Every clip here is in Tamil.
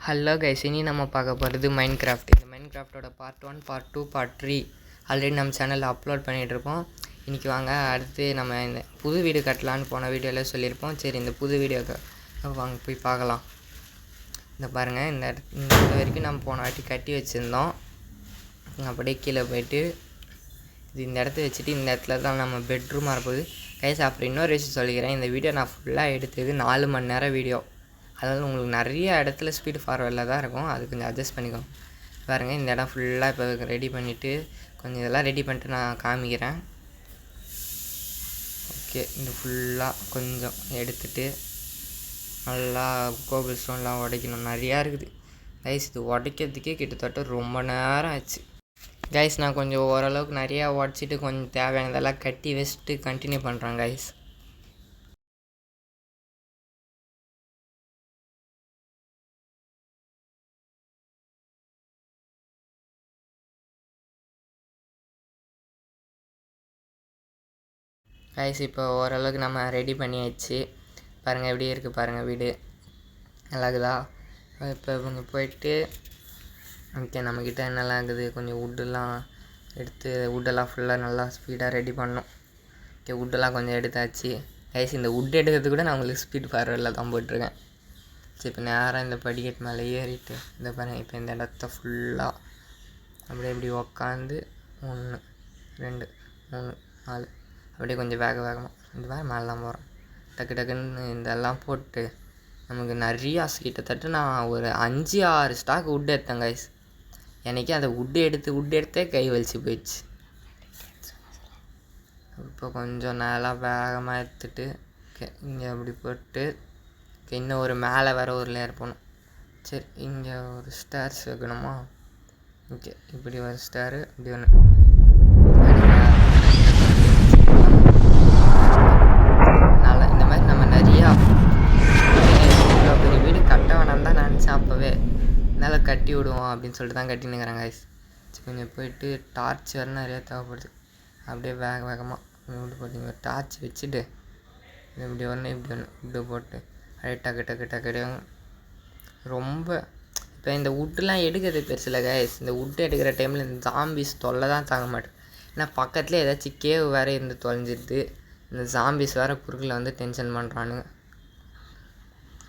ஹலோ கைஸ், இனி நம்ம பார்க்க போகிறது மைன்கிராஃப்ட். இந்த மைன்கிராஃப்டோட பார்ட் 1, பார்ட் 2, பார்ட் 3 ஆல்ரெடி நம்ம சேனலில் அப்லோட் பண்ணிகிட்ருப்போம். இன்றைக்கி வாங்க அடுத்து நம்ம இந்த புது வீடு கட்டலான்னு போன வீடியோவில் சொல்லியிருப்போம். சரி, இந்த புது வீடியோக்கு வாங்க போய் பார்க்கலாம். இந்த பாருங்கள், இந்த வரைக்கும் நம்ம போன வாட்டி கட்டி வச்சுருந்தோம். அப்படியே கீழே போய்ட்டு இந்த இடத்த வச்சுட்டு இந்த இடத்துல தான் நம்ம பெட்ரூமாக இருப்போது கைஸ். அப்புறம் இன்னொரு விஷயம் சொல்லிக்கிறேன், இந்த வீடியோ நான் ஃபுல்லாக எடுத்தது 4 மணி நேரம் வீடியோ. அதாவது உங்களுக்கு நிறைய இடத்துல ஸ்பீடு ஃபார்வர்டில் தான் இருக்கும், அது கொஞ்சம் அட்ஜஸ்ட் பண்ணிக்கோங்க. பாருங்கள், இந்த இடம் ஃபுல்லாக இப்போ ரெடி பண்ணிவிட்டு கொஞ்சம் இதெல்லாம் ரெடி பண்ணிட்டு நான் காமிக்கிறேன். ஓகே, இந்த ஃபுல்லாக கொஞ்சம் எடுத்துகிட்டு நல்லா கோபிள் ஸ்டோன்லாம் உடைக்கணும். நிறையா இருக்குது கைஸ், இது உடைக்கிறதுக்கே கிட்டத்தட்ட ரொம்ப நேரம் ஆச்சு கைஸ். நான் கொஞ்சம் ஓரளவுக்கு நிறையா உடச்சிட்டு கொஞ்சம் தேவையானதெல்லாம் கட்டி வச்சுட்டு கண்டினியூ பண்ணுறேன் கைஸ். கைஸ், இப்போ ஓரளவுக்கு நம்ம ரெடி பண்ணியாச்சு. பாருங்கள் எப்படி இருக்குது பாருங்கள், வீடு நல்லாக்குதா? இப்போ இவங்க போயிட்டு ஓகே, நம்மக்கிட்ட என்னெல்லாம் இருக்குது, கொஞ்சம் வுட்டெல்லாம் எடுத்து வுட்டெல்லாம் ஃபுல்லாக நல்லா ஸ்பீடாக ரெடி பண்ணோம். ஓகே, வுட்டெல்லாம் கொஞ்சம் எடுத்தாச்சு கைஸ். இந்த வுட் எடுக்கிறது கூட நான் உங்களுக்கு ஸ்பீட் ஃபார்வர்டில் தான் போட்டிருக்கேன். சரி, இப்போ நேராக இந்த படிக்கட்டு மேலே ஏறிட்டு இந்த பாருங்கள், இப்போ இந்த இடத்த ஃபுல்லாக அப்படியே இப்படி உக்காந்து 1 2 3 4 அப்படியே கொஞ்சம் வேகமாக இந்த மாதிரி மேலாம் போகிறோம். டக்கு டக்குன்னு இதெல்லாம் போட்டு நமக்கு நிறையா கிட்டத்தட்ட நான் ஒரு 5-6 ஸ்டாக் வுட் எடுத்தேன் கைஸ். எனக்கே அந்த வுட்டு எடுத்தே கை வலிச்சு போயிடுச்சு. இப்போ கொஞ்சம் நல்லா வேகமாக எடுத்துட்டு ஓகே இங்கே அப்படி போட்டு இன்னும் ஒரு மேலே வர ஒரு லேயர் போகணும். சரி, இங்கே ஒரு ஸ்டார்ஸ் வைக்கணுமா? ஓகே, இப்படி ஒரு ஸ்டாரு, இப்படி ஒன்று. இந்த மாதிரி நம்ம நிறையா பெரிய வீடு கட்ட வேணாம் தான் நினச்சேன் அப்போவே. அதனால் கட்டி விடுவோம் அப்படின்னு சொல்லிட்டு தான் கட்டினுங்கிறேன் கைஸ். கொஞ்சம் போயிட்டு டார்ச் வேறு நிறையா தேவைப்படுது. அப்படியே வேகமாக இப்படி போட்டிங்க டார்ச் வச்சுட்டு இப்படி ஒன்று இப்படி போட்டு அப்படியே டக்கு ரொம்ப இப்போ இந்த வுட்டெலாம் எடுக்கிறது பெருசில்ல கைஸ். இந்த வுட்டு எடுக்கிற டைமில் இந்த ஜாம்பிஸ் தொல்லை தான் தாங்க மாட்டேன். ஏன்னா பக்கத்துலேயே ஏதாச்சும் கேவ் வேறு இருந்து தொலைஞ்சிடுது. இந்த ஜாம்பிஸ் வேறு குறுக்கில் வந்து டென்ஷன் பண்ணுறானுங்க.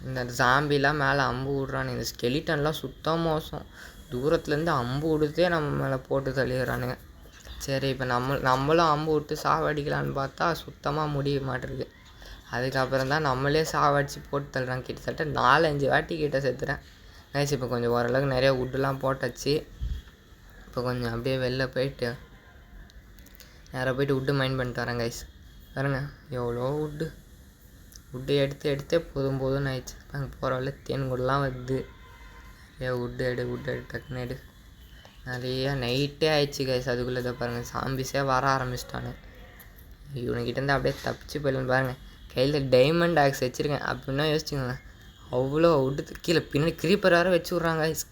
இந்த ஜாம்பிலாம் மேலே அம்பு விட்றானுங்க. இந்த ஸ்கெலிட்டன்லாம் சுத்தம் மோசம். தூரத்துலேருந்து அம்பு விடுத்தே நம்ம மேலே போட்டு தள்ளிடுறானுங்க. சரி, இப்போ நம்மளும் அம்பு விட்டு சாவடிக்கலான்னு பார்த்தா சுத்தமாக முடிய மாட்டேருக்கு. அதுக்கப்புறம் தான் நம்மளே சாவடிச்சு போட்டு தள்ளுறாங்க. கிட்டத்தட்ட 4-5 வாட்டி கிட்ட செத்துறேன் கைஸ். இப்போ கொஞ்சம் ஓரளவுக்கு நிறையா வுட்டெலாம் போட்டாச்சு. இப்போ கொஞ்சம் அப்படியே வெளில போயிட்டு நேராக போய்ட்டு வுட்டு மைண்ட் பண்ணிட்டு வரேன் கைஸ். பாருங்க எவ்வளோ வுட்டு எடுத்தே போதும்னு ஆயிடுச்சு. அங்கே போகிற வழியில் தேன்கூடலாம் வருது. நிறையா வுட்டு எடு டக்குன்னு எடு. நிறையா நைட்டே ஆயிடுச்சு கைஸ். அதுக்குள்ளே இதை பாருங்கள், சாம்பிஸே வர ஆரம்பிச்சிட்டானு. இவனுக்கிட்டேருந்து அப்படியே தப்பிச்சு போயிடலான்னு பாருங்கள். கையில் டைமண்ட் ஆக்ஸ் வச்சுருக்கேன் அப்படின்னா யோசிச்சுக்கோங்க. அவ்வளோ வுட்டு கீழே பின்னாடி க்ரீப்பர் வேறு வச்சு விட்றாங்க கைஸ்.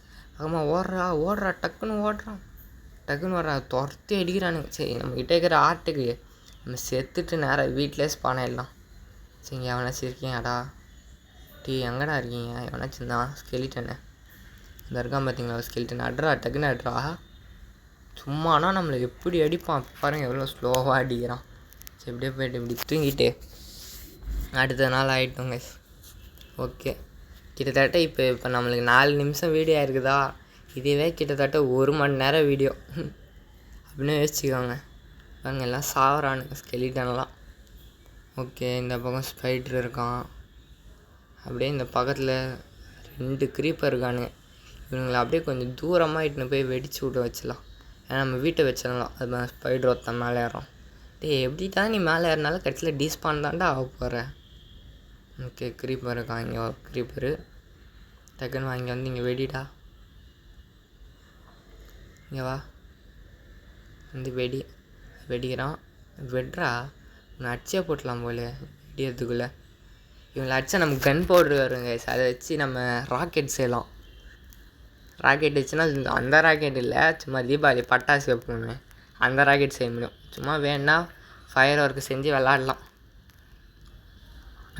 ஆமாம், ஓடுறா டக்குன்னு ஓடுறான் துரத்தி அடிக்கிறானுங்க. சரி, நம்மக்கிட்ட இருக்கிற ஆட்டுக்கு நம்ம செத்துட்டு நேராக வீட்டிலே ஸ்பான் ஆகிடலாம். சரிங்க, எவனாச்சும் இருக்கீங்கடா? எங்கடா இருக்கீங்க? எவனாச்சும் தான் ஸ்கெலிட்டனு இந்த இருக்கான் பார்த்தீங்களா? ஸ்கெலிட்டன் டக்குன்னு அட்ரா. சும்மானா நம்மளை எப்படி அடிப்பான் பாருங்கள், எவ்வளோ ஸ்லோவாக அடிக்கிறான். சரி, இப்படியே போய்ட்டு இப்படி தூங்கிட்டு அடுத்த நாள் ஆகிட்டோங்க. ஓகே, கிட்டத்தட்ட இப்போ நம்மளுக்கு 4 நிமிஷம் வீடியோ இருக்குதா? இதுவே கிட்டத்தட்ட 1 மணி நேரம் வீடியோ அப்படின்னு யோசிச்சுக்கோங்க. பாருங்க, எல்லாம் சாவறானுங்க ஸ்கெலிட்டன்லாம். ஓகே, இந்த பக்கம் ஸ்பைட்ரு இருக்கான். அப்படியே இந்த பக்கத்தில் 2 க்ரீப்பர் இருக்கானுங்க. இவனுங்களை அப்படியே கொஞ்சம் தூரமாக இட்டுன்னு போய் வெடிச்சு விட்டு வச்சிடலாம். ஏன்னா நம்ம வீட்டை வச்சிடலாம். அது ஸ்பைட்ரு ஒருத்தன் மேலே ஏறோம். எப்படி தான் நீ மேலே ஏறினாலும் கடைசியில் டீஸ்பான் தான்டா ஆக போகிற. ஓகே, க்ரீப்பர் இருக்கான். இங்கே க்ரீப்பரு டக்குன்னு வாங்கி வந்து இங்கே வெடிடா. இங்கே வா, வந்து வெடிக்கிறான். வெட்றா, ஒன்று அடிச்சே போட்டலாம் போல வெடிக்கிறதுக்குள்ளே. இவங்களை அடித்தா நமக்கு கன் பவுட்ரு வருங்க. அதை வச்சு நம்ம ராக்கெட் செய்யலாம். ராக்கெட் வச்சுன்னா அந்த ராக்கெட் இல்லை, சும்மா தீபாவளி பட்டாசு வைப்போமே அந்த ராக்கெட் செய்ய முடியும். சும்மா வேணா ஃபயர் ஒர்க்கு செஞ்சு விளாட்லாம்.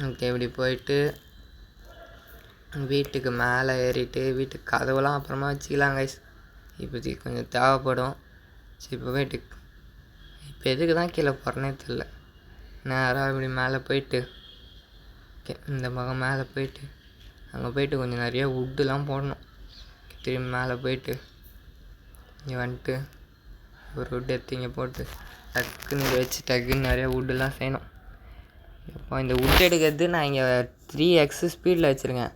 ஓகே, இப்படி போயிட்டு வீட்டுக்கு மேலே ஏறிட்டு வீட்டுக்கு கதவுலாம் அப்புறமா வச்சுக்கலாம் கைஸ். இப்போதைக்கு கொஞ்சம் தேவைப்படும். சரி இப்போ போய்ட்டு இப்போ எதுக்கு தான் கீழே போகிறேன்னே தெரில. நேராக இப்படி மேலே போயிட்டு ஓகே இந்த பக்கம் மேலே போயிட்டு அங்கே போயிட்டு கொஞ்சம் நிறைய வுட்டுலாம் போடணும். திரும்பி மேலே போயிட்டு இங்கே வந்துட்டு ஒரு வுட் எடுத்து இங்கே போட்டு டக்குன்னு இங்கே வச்சு டக்குன்னு நிறையா வுட்டுலாம் செய்யணும். இப்போ இந்த வுட் எடுக்கிறது நான் இங்கே 3x ஸ்பீடில் வச்சுருக்கேன்.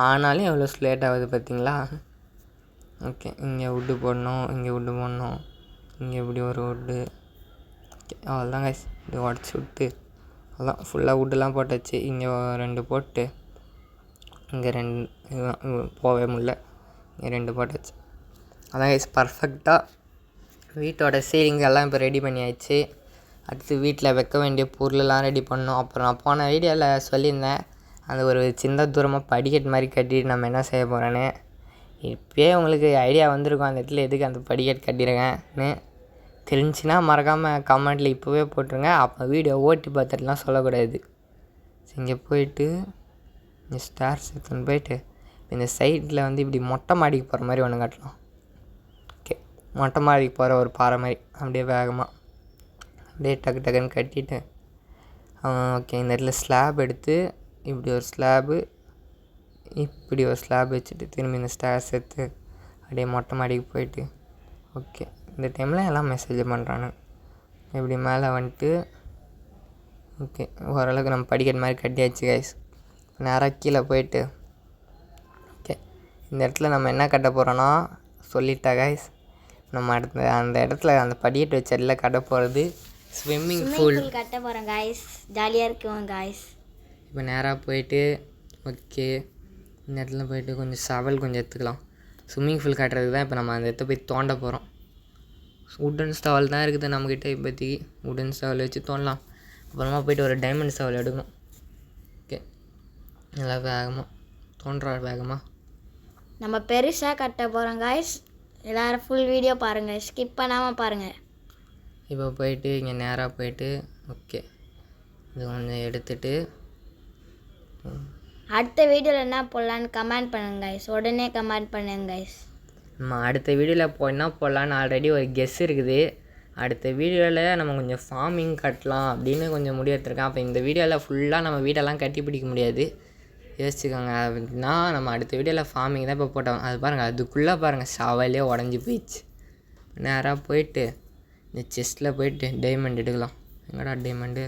ஆனாலும் எவ்வளோ ஸ்லேட் ஆகுது பார்த்தீங்களா? ஓகே இங்கே வுட்டு போடணும், இங்கே வுட்டு போடணும், இங்கே இப்படி ஒரு வுட்டு. ஓகே அவ்வளோதான் கைஸ். இப்படி உடச்சி விட்டு அதான் ஃபுல்லாக வுட்டுலாம் போட்டாச்சு. இங்கே 2 போட்டு இங்கே 2 போகவே முடியல. இங்கே 2 போட்டாச்சு. அதான் கைஸ் பர்ஃபெக்டாக வீட்டோட சீலிங் எல்லாம் இப்போ ரெடி பண்ணியாச்சு. அடுத்து வீட்டில் வைக்க வேண்டிய பொருளெல்லாம் ரெடி பண்ணோம். அப்புறம் நான் போன வீடியோவில் சொல்லியிருந்தேன் அந்த ஒரு சின்ன தூரமாக படிக்கட்டு மாதிரி கட்டிட்டு நம்ம என்ன செய்ய போகிறேன்னு. இப்போயே உங்களுக்கு ஐடியா வந்திருக்கும் அந்த இடத்துல எதுக்கு அந்த படிக்கட்டு கட்டியிருக்கேன்னு. தெரிஞ்சுன்னா மறக்காமல் கமெண்ட்டில் இப்போவே போட்டுருங்க. அப்போ வீடியோ ஓட்டி பார்த்துட்டுலாம் சொல்லக்கூடாது. இங்கே போயிட்டு இங்கே ஸ்டார்ஸ் எடுத்துன்னு போயிட்டு இந்த சைடில் வந்து இப்படி மொட்டை மாடிக்கு போகிற மாதிரி ஒன்று கட்டலாம். ஓகே மொட்டை மாடிக்கு போகிற ஒரு பாறை மாதிரி அப்படியே வேகமாக அப்படியே டக்கு டக்குன்னு கட்டிட்டு ஓகே இந்த இடத்துல ஸ்லாப் எடுத்து இப்படி ஒரு ஸ்லாபு இப்படி ஒரு ஸ்லாப் வச்சுட்டு திரும்பி இந்த ஸ்டார்ஸ் எடுத்து அப்படியே மொட்டை மாடிக்கு போயிட்டு ஓகே இந்த டைமில் எல்லாம் மெசேஜ் பண்ணுறானு இப்படி மேலே வந்துட்டு ஓகே ஓரளவுக்கு நம்ம படிக்கிற மாதிரி கட்டியாச்சு கைஸ். நேராக கீழே போயிட்டு ஓகே இந்த இடத்துல நம்ம என்ன கட்ட போகிறோன்னா சொல்லிட்டா கைஸ். நம்ம அடுத்த அந்த இடத்துல அந்த படிக்கட்டு வச்ச இடத்துல கட்ட போகிறது ஸ்விம்மிங் பூல் கட்ட போகிறோம் கைஸ். ஜாலியாக இருக்கும் கைஸ். இப்போ நேராக போயிட்டு ஓகே இந்த இடத்துல போயிட்டு கொஞ்சம் சவல் கொஞ்சம் எடுத்துக்கலாம். ஸ்விம்மிங் பூல் கட்டுறதுக்கு தான் இப்போ நம்ம அந்த இடத்த போய் தோண்ட போகிறோம். உட்டன் ஸ்டவல் தான் இருக்குது நம்மக்கிட்ட இப்போதைக்கு. உட்டன் ஸ்டவல் வச்சு தோண்டலாம். அப்புறமா போய்ட்டு ஒரு டைமண்ட் ஸ்டவல் எடுக்கணும். ஓகே நல்லா வேகமாக தோன்ற வேகமாக நம்ம பெருசாக கட்ட போகிறோம் கைஸ். எல்லோரும் ஃபுல் வீடியோ பாருங்கள், ஸ்கிப் பண்ணாமல் பாருங்கள். இப்போ போயிட்டு இங்கே நேராக போயிட்டு ஓகே இது கொஞ்சம் எடுத்துகிட்டு அடுத்த வீடியோவில் என்ன போடலான்னு கமெண்ட் பண்ணுங்க கைஸ். உடனே கமெண்ட் பண்ணுங்க கைஸ். நம்ம அடுத்த வீடியோவில் என்ன போடலான்னு ஆல்ரெடி ஒரு கெஸ் இருக்குது. அடுத்த வீடியோவில் நம்ம கொஞ்சம் ஃபார்மிங் கட்டலாம் அப்படின்னு கொஞ்சம் முடிவெடுத்துருக்கேன். அப்போ இந்த வீடியோவில் ஃபுல்லாக நம்ம வீடெல்லாம் கட்டி பிடிக்க முடியாது, யோசிச்சுக்கோங்க. அப்படின்னா நம்ம அடுத்த வீடியோவில் ஃபார்மிங் தான் இப்போ போட்டோம். அது பாருங்கள் அதுக்குள்ளே பாருங்கள் சவாலே உடஞ்சி போயிடுச்சு. நேராக போயிட்டு இந்த செஸ்ட்டில் போயிட்டு டைமண்ட் எடுக்கலாம். எங்கடா டைமண்டு?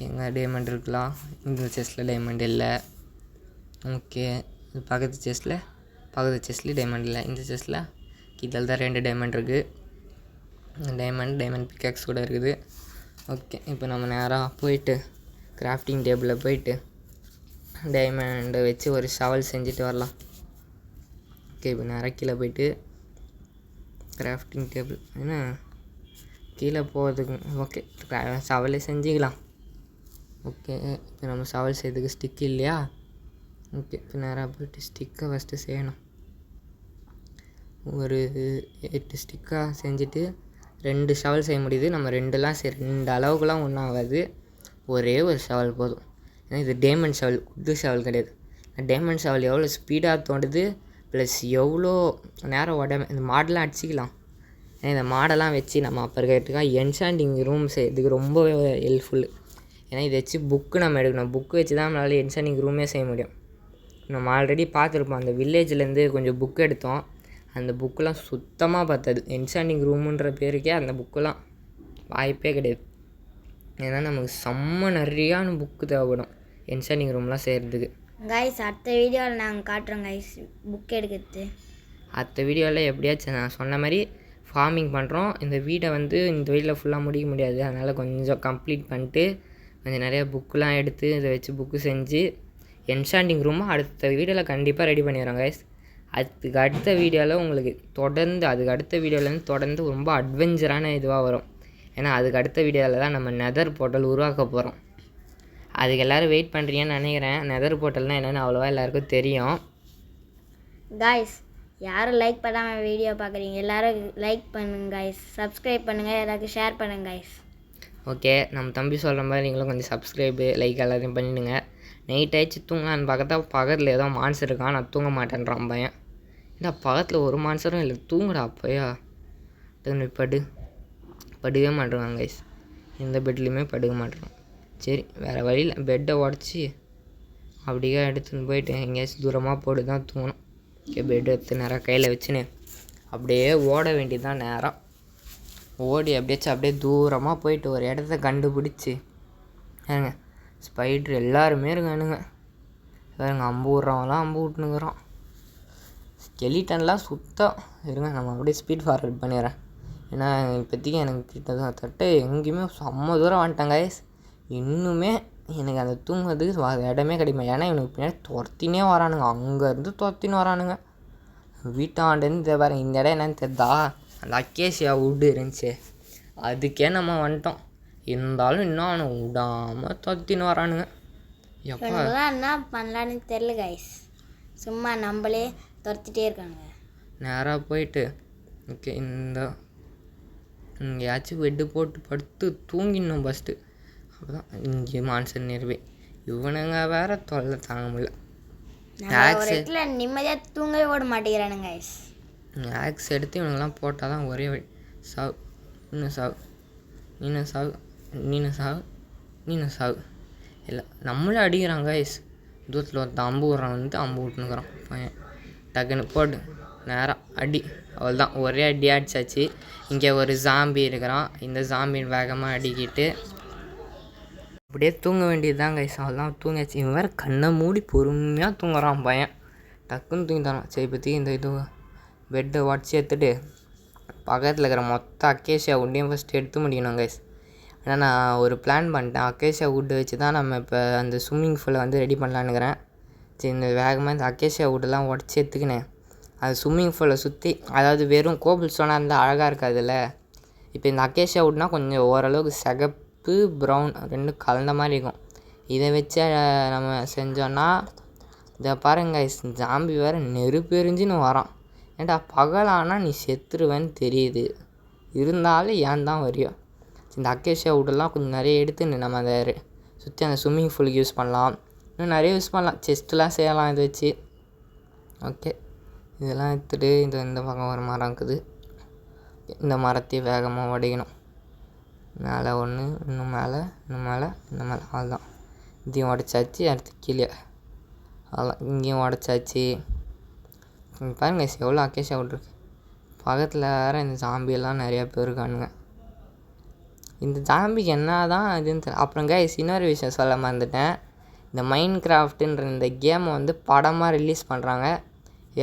எங்கே டைமண்ட் இருக்கலாம்? இந்த செஸ்ட்டில் டைமண்ட் இல்லை. ஓகே இது பக்கத்து செஸ்ட்டில் டைமண்ட் இல்லை. இந்த செஸ்ட்டில் கீழே தான் 2 டைமண்ட் இருக்குது. டைமண்ட் பிக்காக்ஸ் கூட இருக்குது. ஓகே இப்போ நம்ம நேராக போயிட்டு கிராஃப்டிங் டேபிளில் போயிட்டு டைமண்டை வச்சு ஒரு ஷவல் செஞ்சுட்டு வரலாம். ஓகே இப்போ நேராக கீழே போயிட்டு கிராஃப்டிங் டேபிள் ஏன்னா கீழே போகிறதுக்கு ஓகே ஷவலே செஞ்சுக்கலாம். ஓகே இப்போ நம்ம ஷவல் செய்யறதுக்கு ஸ்டிக் இல்லையா? ஓகே இப்போ நேராக போய்ட்டு ஸ்டிக்கை ஃபஸ்ட்டு செய்யணும். ஒரு 8 ஸ்டிக்காக செஞ்சுட்டு 2 ஷவல் செய்ய முடியுது. நம்ம 2 அளவுக்குலாம் ஒன்றும் ஆகாது. ஒரே ஒரு ஷவல் போதும். ஏன்னா இது டைமண்ட் ஷவல், குட்டு ஷவல் கிடையாது. டைமண்ட் ஷவல் எவ்வளோ ஸ்பீடாக தோண்டுது ப்ளஸ் எவ்வளோ நேரம் உடம்பு இந்த மாடெலாம் அடிச்சிக்கலாம். ஏன்னா இந்த மாடெல்லாம் வச்சு நம்ம அப்போ இருக்கிறதுக்காக என்சாண்டிங் ரூம் செய்யறதுக்கு ரொம்பவே ஹெல்ப்ஃபுல்லு. ஏன்னா இதை வச்சு புக்கு நம்ம எடுக்கணும். புக்கு வச்சு தான் நம்மளால் என்சாண்டிங் ரூமே செய்ய முடியும். நம்ம ஆல்ரெடி பார்த்துருப்போம் அந்த வில்லேஜ்லேருந்து கொஞ்சம் புக் எடுத்தோம். அந்த புக்கெலாம் சுத்தமாக பார்த்தது. என்சாண்டிங் ரூமுன்ற பேருக்கே அந்த புக்கெலாம் வாய்ப்பே கிடையாது. ஏன்னா நமக்கு செம்ம நிறையான புக்கு தேவைப்படும் என்சாண்டிங் ரூம்லாம் செய்கிறதுக்கு. கைஸ் அடுத்த வீடியோவில் நாங்கள் காட்டுறோம் கைஸ் புக் எடுக்கிறது. அடுத்த வீடியோவில் எப்படியாச்சும் நான் சொன்ன மாதிரி ஃபார்மிங் பண்ணுறோம். இந்த வீடை வந்து இந்த வீடியோவில் ஃபுல்லாக முடிக்க முடியாது. அதனால் கொஞ்சம் கம்ப்ளீட் பண்ணிட்டு கொஞ்சம் நிறையா புக்கெலாம் எடுத்து இதை வச்சு புக்கு செஞ்சு என்சாண்டிங் ரூமும் அடுத்த வீடியோவில் கண்டிப்பாக ரெடி பண்ணிடுறோம் கைஸ். அதுக்கு அடுத்த வீடியோவில் உங்களுக்கு தொடர்ந்து ரொம்ப அட்வென்ச்சரான இதுவாக வரும். ஏன்னா அதுக்கு அடுத்த வீடியோவில் தான் நம்ம நெதர் போர்ட்டல் உருவாக்க போகிறோம். அதுக்கு எல்லோரும் வெயிட் பண்ணுறீங்கன்னு நினைக்கிறேன். நெதர் போர்ட்டல்னால் என்னென்னு அவ்வளோவா எல்லாருக்கும் தெரியும். கைஸ் யாரும் லைக் பண்ணாமல் வீடியோ பார்க்குறீங்க, எல்லோரும் லைக் பண்ணுங்க கைஸ். சப்ஸ்கிரைப் பண்ணுங்கள், எல்லாருக்கும் ஷேர் பண்ணுங்க கைஸ். ஓகே, நம்ம தம்பி சொல்கிற மாதிரி நீங்களும் கொஞ்சம் சப்ஸ்கிரைபு லைக் எல்லாத்தையும் பண்ணிவிடுங்க. நைட் ஆகிடுச்சு தூங்கலான்னு பார்த்தா பக்கத்தில் ஏதோ மான்சர் இருக்கான். நான் தூங்க மாட்டேன்றான் பையன். ஏன்னா பக்கத்தில் ஒரு மான்சரும் இல்லை, தூங்குடா அப்போயா. படுக்கவே மாட்டேறான் கைஸ். எந்த பெட்லேயுமே படுக்க மாட்டேறான். சரி வேறு வழியில் பெட்டை உடச்சி அப்படியே எடுத்துன்னு போயிட்டு எங்கேயாச்சும் தூரமாக போட்டு தான் தூங்கணும். ஓகே, பெட் எடுத்து நேராக கையில் வச்சுன்னு அப்படியே ஓட வேண்டியது தான். நேராக ஓடி அப்படியே தூரமாக போயிட்டு ஒரு இடத்த கண்டுபிடிச்சி ஏங்க ஸ்பைட்ரு எல்லாருமே இருக்கானுங்க. வேறுங்க அம்பு விட்றவங்களாம் அம்பு விட்டுனுக்குறான். ஸ்கெலிட்டன்லாம் சுத்தம் இருங்க. நம்ம அப்படியே ஸ்பீட் ஃபார்வர்ட் பண்ணிடுறேன். ஏன்னா இப்போதைக்கு எனக்கு கிட்டத்தட்ட எங்கேயுமே செம்ம தூரம் வந்துட்டேன் கைஸ். இன்னுமே எனக்கு அந்த தூங்குறதுக்கு இடமே கிடைக்குமா. ஏன்னா இவனுக்கு பின்னாடி துரத்தினே வரானுங்க. அங்கேருந்து துரத்தின்னு வரானுங்க. வீட்டாண்டேருந்து பாருங்க. இந்த இடம் என்னன்னு தெரிதா, அந்த அக்கேசியா வுட்டு இருந்துச்சு, அதுக்கே நம்ம வந்துட்டோம். இருந்தாலும் இன்னும் அவனை விடாமல் துரத்தின்னு வரானுங்க. எப்போ என்ன பண்ணலான்னு தெரில கைஸ். சும்மா நம்மளே துரத்திட்டே இருக்காங்க. நேராக போயிட்டு ஓகே எங்கேயாச்சும் பெட்டு போட்டு படுத்து தூங்கிடணும் ஃபஸ்ட்டு. அப்போ தான் இங்கே மான்சர் நிறுவே. இவனுங்க வேற தொல்லை தாங்க முடியல. நிம்மதியாக தூங்கவே ஓட மாட்டேங்கிறானுங்க கைஸ். ஆக்ஸ் எடுத்து இவனுங்கெல்லாம் போட்டால் தான் ஒரே வழி. சாவு, இன்னும் சாவு, நீனும் சாவு, நீனும் சாவு, நீனும் சாவு. இல்லை நம்மளே அடிக்கிறாங்க கைஸ். தூரத்தில் ஒருத்தன் அம்பு விட்றான், வந்து அம்பு விட்டுனுக்குறான் பையன். டக்குன்னு போட்டு நேராக அடி. அவள் தான் ஒரே அடி அடிச்சாச்சு. இங்கே ஒரு ஜாம்பி இருக்கிறான். இந்த ஜாம்பின் வேகமாக அடிக்கிட்டு அப்படியே தூங்க வேண்டியது தான் கைஸ். அவள் தான் தூங்கியாச்சு. இவன் வேறு கண்ணை மூடி பொறுமையாக தூங்குறான் பையன். டக்குன்னு தூங்கி தரான். சரி இப்போதைக்கு இந்த பெட்டை உடச்சி எடுத்துட்டு பக்கத்தில் இருக்கிற மொத்த அக்கேஷியா வுட்டையும் ஃபஸ்ட்டு எடுத்து முடிக்கணும் கைஸ். ஏன்னா நான் ஒரு பிளான் பண்ணிட்டேன். அக்கேஷியா வுட்டு வச்சு தான் நம்ம இப்போ அந்த ஸ்விம்மிங் பூலை வந்து ரெடி பண்ணலான்னுக்கிறேன். சரி இந்த வேகமாக இந்த அக்கேஷியா வுட்டெல்லாம் உடச்சி எடுத்துக்கினேன். அது ஸ்விம்மிங் பூலை சுற்றி, அதாவது வெறும் கோபிள் ஸ்டோனாக இருந்தால் அழகாக இருக்காதுல்ல. இப்போ இந்த அக்கேஷியா வுட்னா கொஞ்சம் ஓரளவுக்கு சிகப்பு ப்ரௌன் ரெண்டும் கலந்த மாதிரி இருக்கும். இதை வச்சு நம்ம செஞ்சோன்னா இதை பாருங்க ஜாம்பி வேறு நெருப்பு எரிஞ்சுன்னு வரான். ஏன்டா பகலானா நீ செத்துருவேன்னு தெரியுது, இருந்தாலும் ஏன் தான் வரியோ. இந்த அக்கேஷியா வுட்டெல்லாம் கொஞ்சம் நிறைய எடுத்துன்னு நம்ம அதை சுற்றி அந்த ஸ்விம்மிங் பூலுக்கு யூஸ் பண்ணலாம். இன்னும் நிறைய யூஸ் பண்ணலாம். செஸ்ட்டெலாம் செய்யலாம் இதை வச்சு. ஓகே, இதெல்லாம் எடுத்துகிட்டு இந்த பக்கம் ஒரு மரம் இருக்குது. இந்த மரத்தையும் வேகமாக உடைக்கணும். மேலே ஒன்று, இன்னும் மேலே, இன்னும் மேலே, இன்னும் மேலே. அதுதான் இதையும் உடச்சாச்சு. அடுத்து கீழே அதெல்லாம் இங்கேயும் உடச்சாச்சு. பாருங்க எவ்வளோ அக்கேஷியா விட்ருக்கு. பக்கத்தில் வேறு இந்த ஜாம்பியெல்லாம் நிறையா பேர் இருக்கானுங்க. இந்த ஜாம்பிக்கு என்ன தான் இதுன்னு தெரியல. அப்புறம் கைஸ் இன்னொரு விஷயம் சொல்ல மறந்துட்டேன். இந்த மைண்ட் கிராஃப்ட்டுன்ற இந்த கேமை வந்து படமாக ரிலீஸ் பண்ணுறாங்க.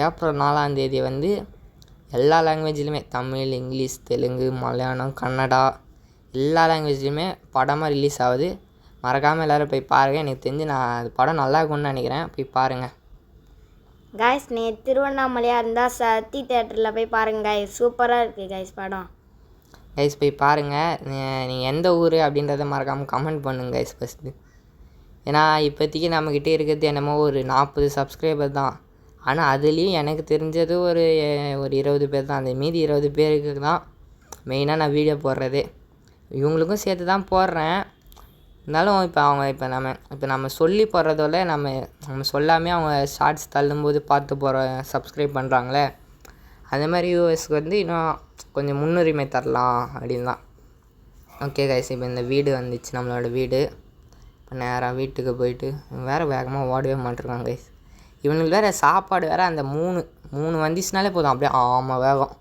ஏப்ரல் 4 வந்து எல்லா லாங்குவேஜ்லையுமே தமிழ், இங்கிலீஷ், தெலுங்கு, மலையாளம், கன்னடா எல்லா லாங்குவேஜ்லையுமே படமாக ரிலீஸ் ஆகுது. மறக்காமல் எல்லோரும் போய் பாருங்கள். எனக்கு தெரிஞ்சு நான் அது படம் நல்லா இருக்கும்னு நினைக்கிறேன். போய் பாருங்கள் கைஸ். நீங்கள் திருவண்ணாமலையாக இருந்தால் சக்தி தேட்டரில் போய் பாருங்கள் கைஸ். சூப்பராக இருக்குது கைஸ் படம். கைஸ் போய் பாருங்கள். நீங்கள் எந்த ஊர் அப்படின்றத மறக்காமல் கமெண்ட் பண்ணுங்க கைஸ் ஃபஸ்ட்டு. ஏன்னா இப்போதைக்கு நம்மக்கிட்டே இருக்கிறது என்னமோ ஒரு 40 சப்ஸ்கிரைபர் தான். ஆனால் அதுலேயும் எனக்கு தெரிஞ்சது ஒரு 20 பேர் தான். அந்த மீதி 20 பேருக்கு தான் மெயினாக நான் வீடியோ போடுறதே. இவங்களுக்கும் சேர்த்து தான் போடுறேன். இருந்தாலும் இப்போ நம்ம சொல்லி போடுறதோட நம்ம சொல்லாமே அவங்க ஷார்ட்ஸ் தள்ளும்போது பார்த்து சப்ஸ்கிரைப் பண்ணுறாங்களே, அதே மாதிரி யூஎஸ்க்கு வந்து இன்னும் கொஞ்சம் முன்னுரிமை தரலாம் அப்படின்னு தான். ஓகே கைஸ், இப்போ இந்த வீடு வந்துச்சு, நம்மளோட வீடு. இப்போ நேராக வீட்டுக்கு போயிட்டு வேறு வேகமாக ஓடவே மாட்டிருக்காங்க கைஸ். இவனுக்கு வேறு சாப்பாடு வேறு அந்த மூணு வந்துச்சுனாலே போதும், அப்படியே வேகம்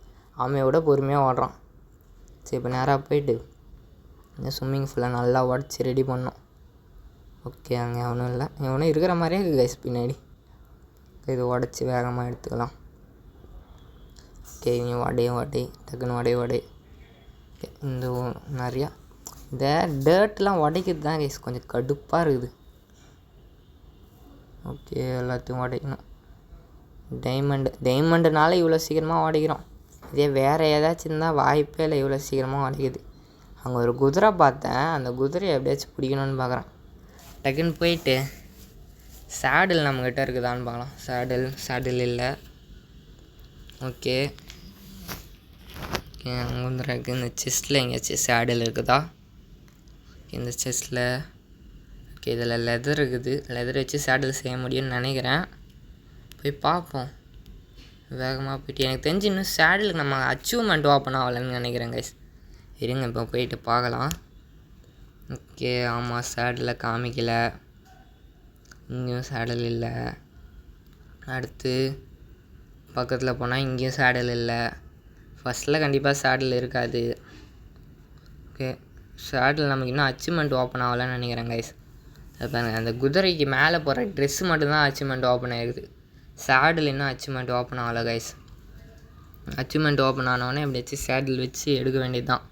ஆமையோட பொறுமையாக ஓடுறான். சரி இப்போ நேராக போயிட்டு இந்த ஸ்விம்மிங் ஃபூலை நல்லா உடச்சி ரெடி பண்ணோம். ஓகே, அங்கே எவனும் இல்லை, எவனும் இருக்கிற மாதிரியே இருக்குது கைஸ் பின்னாடி. இது உடச்சி வேகமாக எடுத்துக்கலாம். ஓகே, நீ வடை டக்குன்னு வடை. ஓகே, இந்த நிறையா இந்த டேர்ட்லாம் உடைக்கிறது தான் கைஸ் கொஞ்சம் கடுப்பாக இருக்குது. ஓகே, எல்லாத்தையும் உடைக்கணும். டைமண்டுனால இவ்வளோ சீக்கிரமாக உடைக்கிறோம். இதே வேறு ஏதாச்சும் இருந்தால் வாய்ப்பே இல்லை இவ்வளோ சீக்கிரமாக உடைக்குது. அங்கே ஒரு குதிரை பார்த்தேன், அந்த குதிரையை எப்படியாச்சும் பிடிக்கணும்னு பார்க்குறேன். டக்குன்னு போயிட்டு சேடில் நம்மக்கிட்ட இருக்குதான்னு பார்க்கலாம். சேடில் இல்லை. ஓகே, அங்கே வந்துருக்கு. இந்த செஸ்ட்டில் எங்கேயாச்சும் சேடில் இருக்குதா? இந்த செஸ்ட்டில் ஓகே இதில் லெதர் இருக்குது. லெதர் வச்சு சேடல் செய்ய முடியும்னு நினைக்கிறேன். போய் பார்ப்போம். வேகமாக போய்ட்டு எனக்கு தெரிஞ்சு இன்னும் சேடலுக்கு நம்ம அச்சீவ்மெண்ட் ஓப்பன் ஆகலைன்னு நினைக்கிறேன் கைஸ். இருங்க இப்போ போயிட்டு பார்க்கலாம். ஓகே ஆமாம் சேடலில் காமிக்கலை. இங்கேயும் சேடல் இல்லை. அடுத்து பக்கத்தில் போனால் இங்கேயும் சேடல் இல்லை. ஃபஸ்ட்டில் கண்டிப்பாக சேடல் இருக்காது. ஓகே சேடல் நமக்கு இன்னும் அச்சீவ்மெண்ட் ஓப்பன் ஆகலைன்னு நினைக்கிறேன் கைஸ். அந்த குதிரைக்கு மேலே போகிற ட்ரெஸ்ஸு மட்டும்தான் அச்சீவ்மெண்ட் ஓப்பன் ஆகிருக்குது. சேடல் இன்னும் அச்சீவ்மெண்ட் ஓப்பன் ஆகலை கைஸ். அச்சீவ்மெண்ட் ஓப்பன் ஆனோடனே எப்படி வச்சு சேடல் வச்சு எடுக்க வேண்டியது தான்.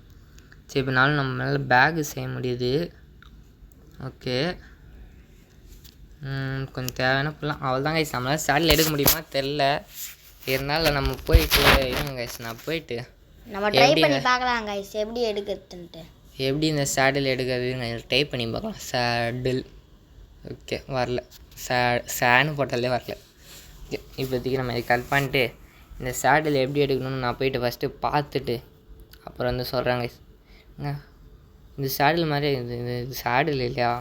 சரி இப்போனாலும் நம்ம மேலே பேகு செய்ய முடியுது. ஓகே கொஞ்சம் தேவையான ஃபுல்லாக அவள் தான் கைஸ். நம்மளால் சேடல் எடுக்க முடியுமா தெரில. இருந்தாலும் நம்ம போயிட்டு இருங்க கைஸ். நான் போயிட்டு நம்ம ட்ரை பண்ணி பார்க்கலாம் கைஸ் எப்படி எடுக்கிறதுன்ட்டு. எப்படி இந்த சேடல் எடுக்கிறதுன்னு ட்ரை பண்ணி பார்க்கலாம். சேடல் ஓகே வரல. சேன்னு போட்டாலே வரல. ஓகே இப்போதைக்கு நம்ம இதை கட் பண்ணிட்டு இந்த சேடல் எப்படி எடுக்கணும்னு நான் போயிட்டு ஃபஸ்ட்டு பார்த்துட்டு அப்புறம் வந்து சொல்கிறேன் கைஸ். இந்த சேடல் மாதிரி இது சேடல் இல்லையா?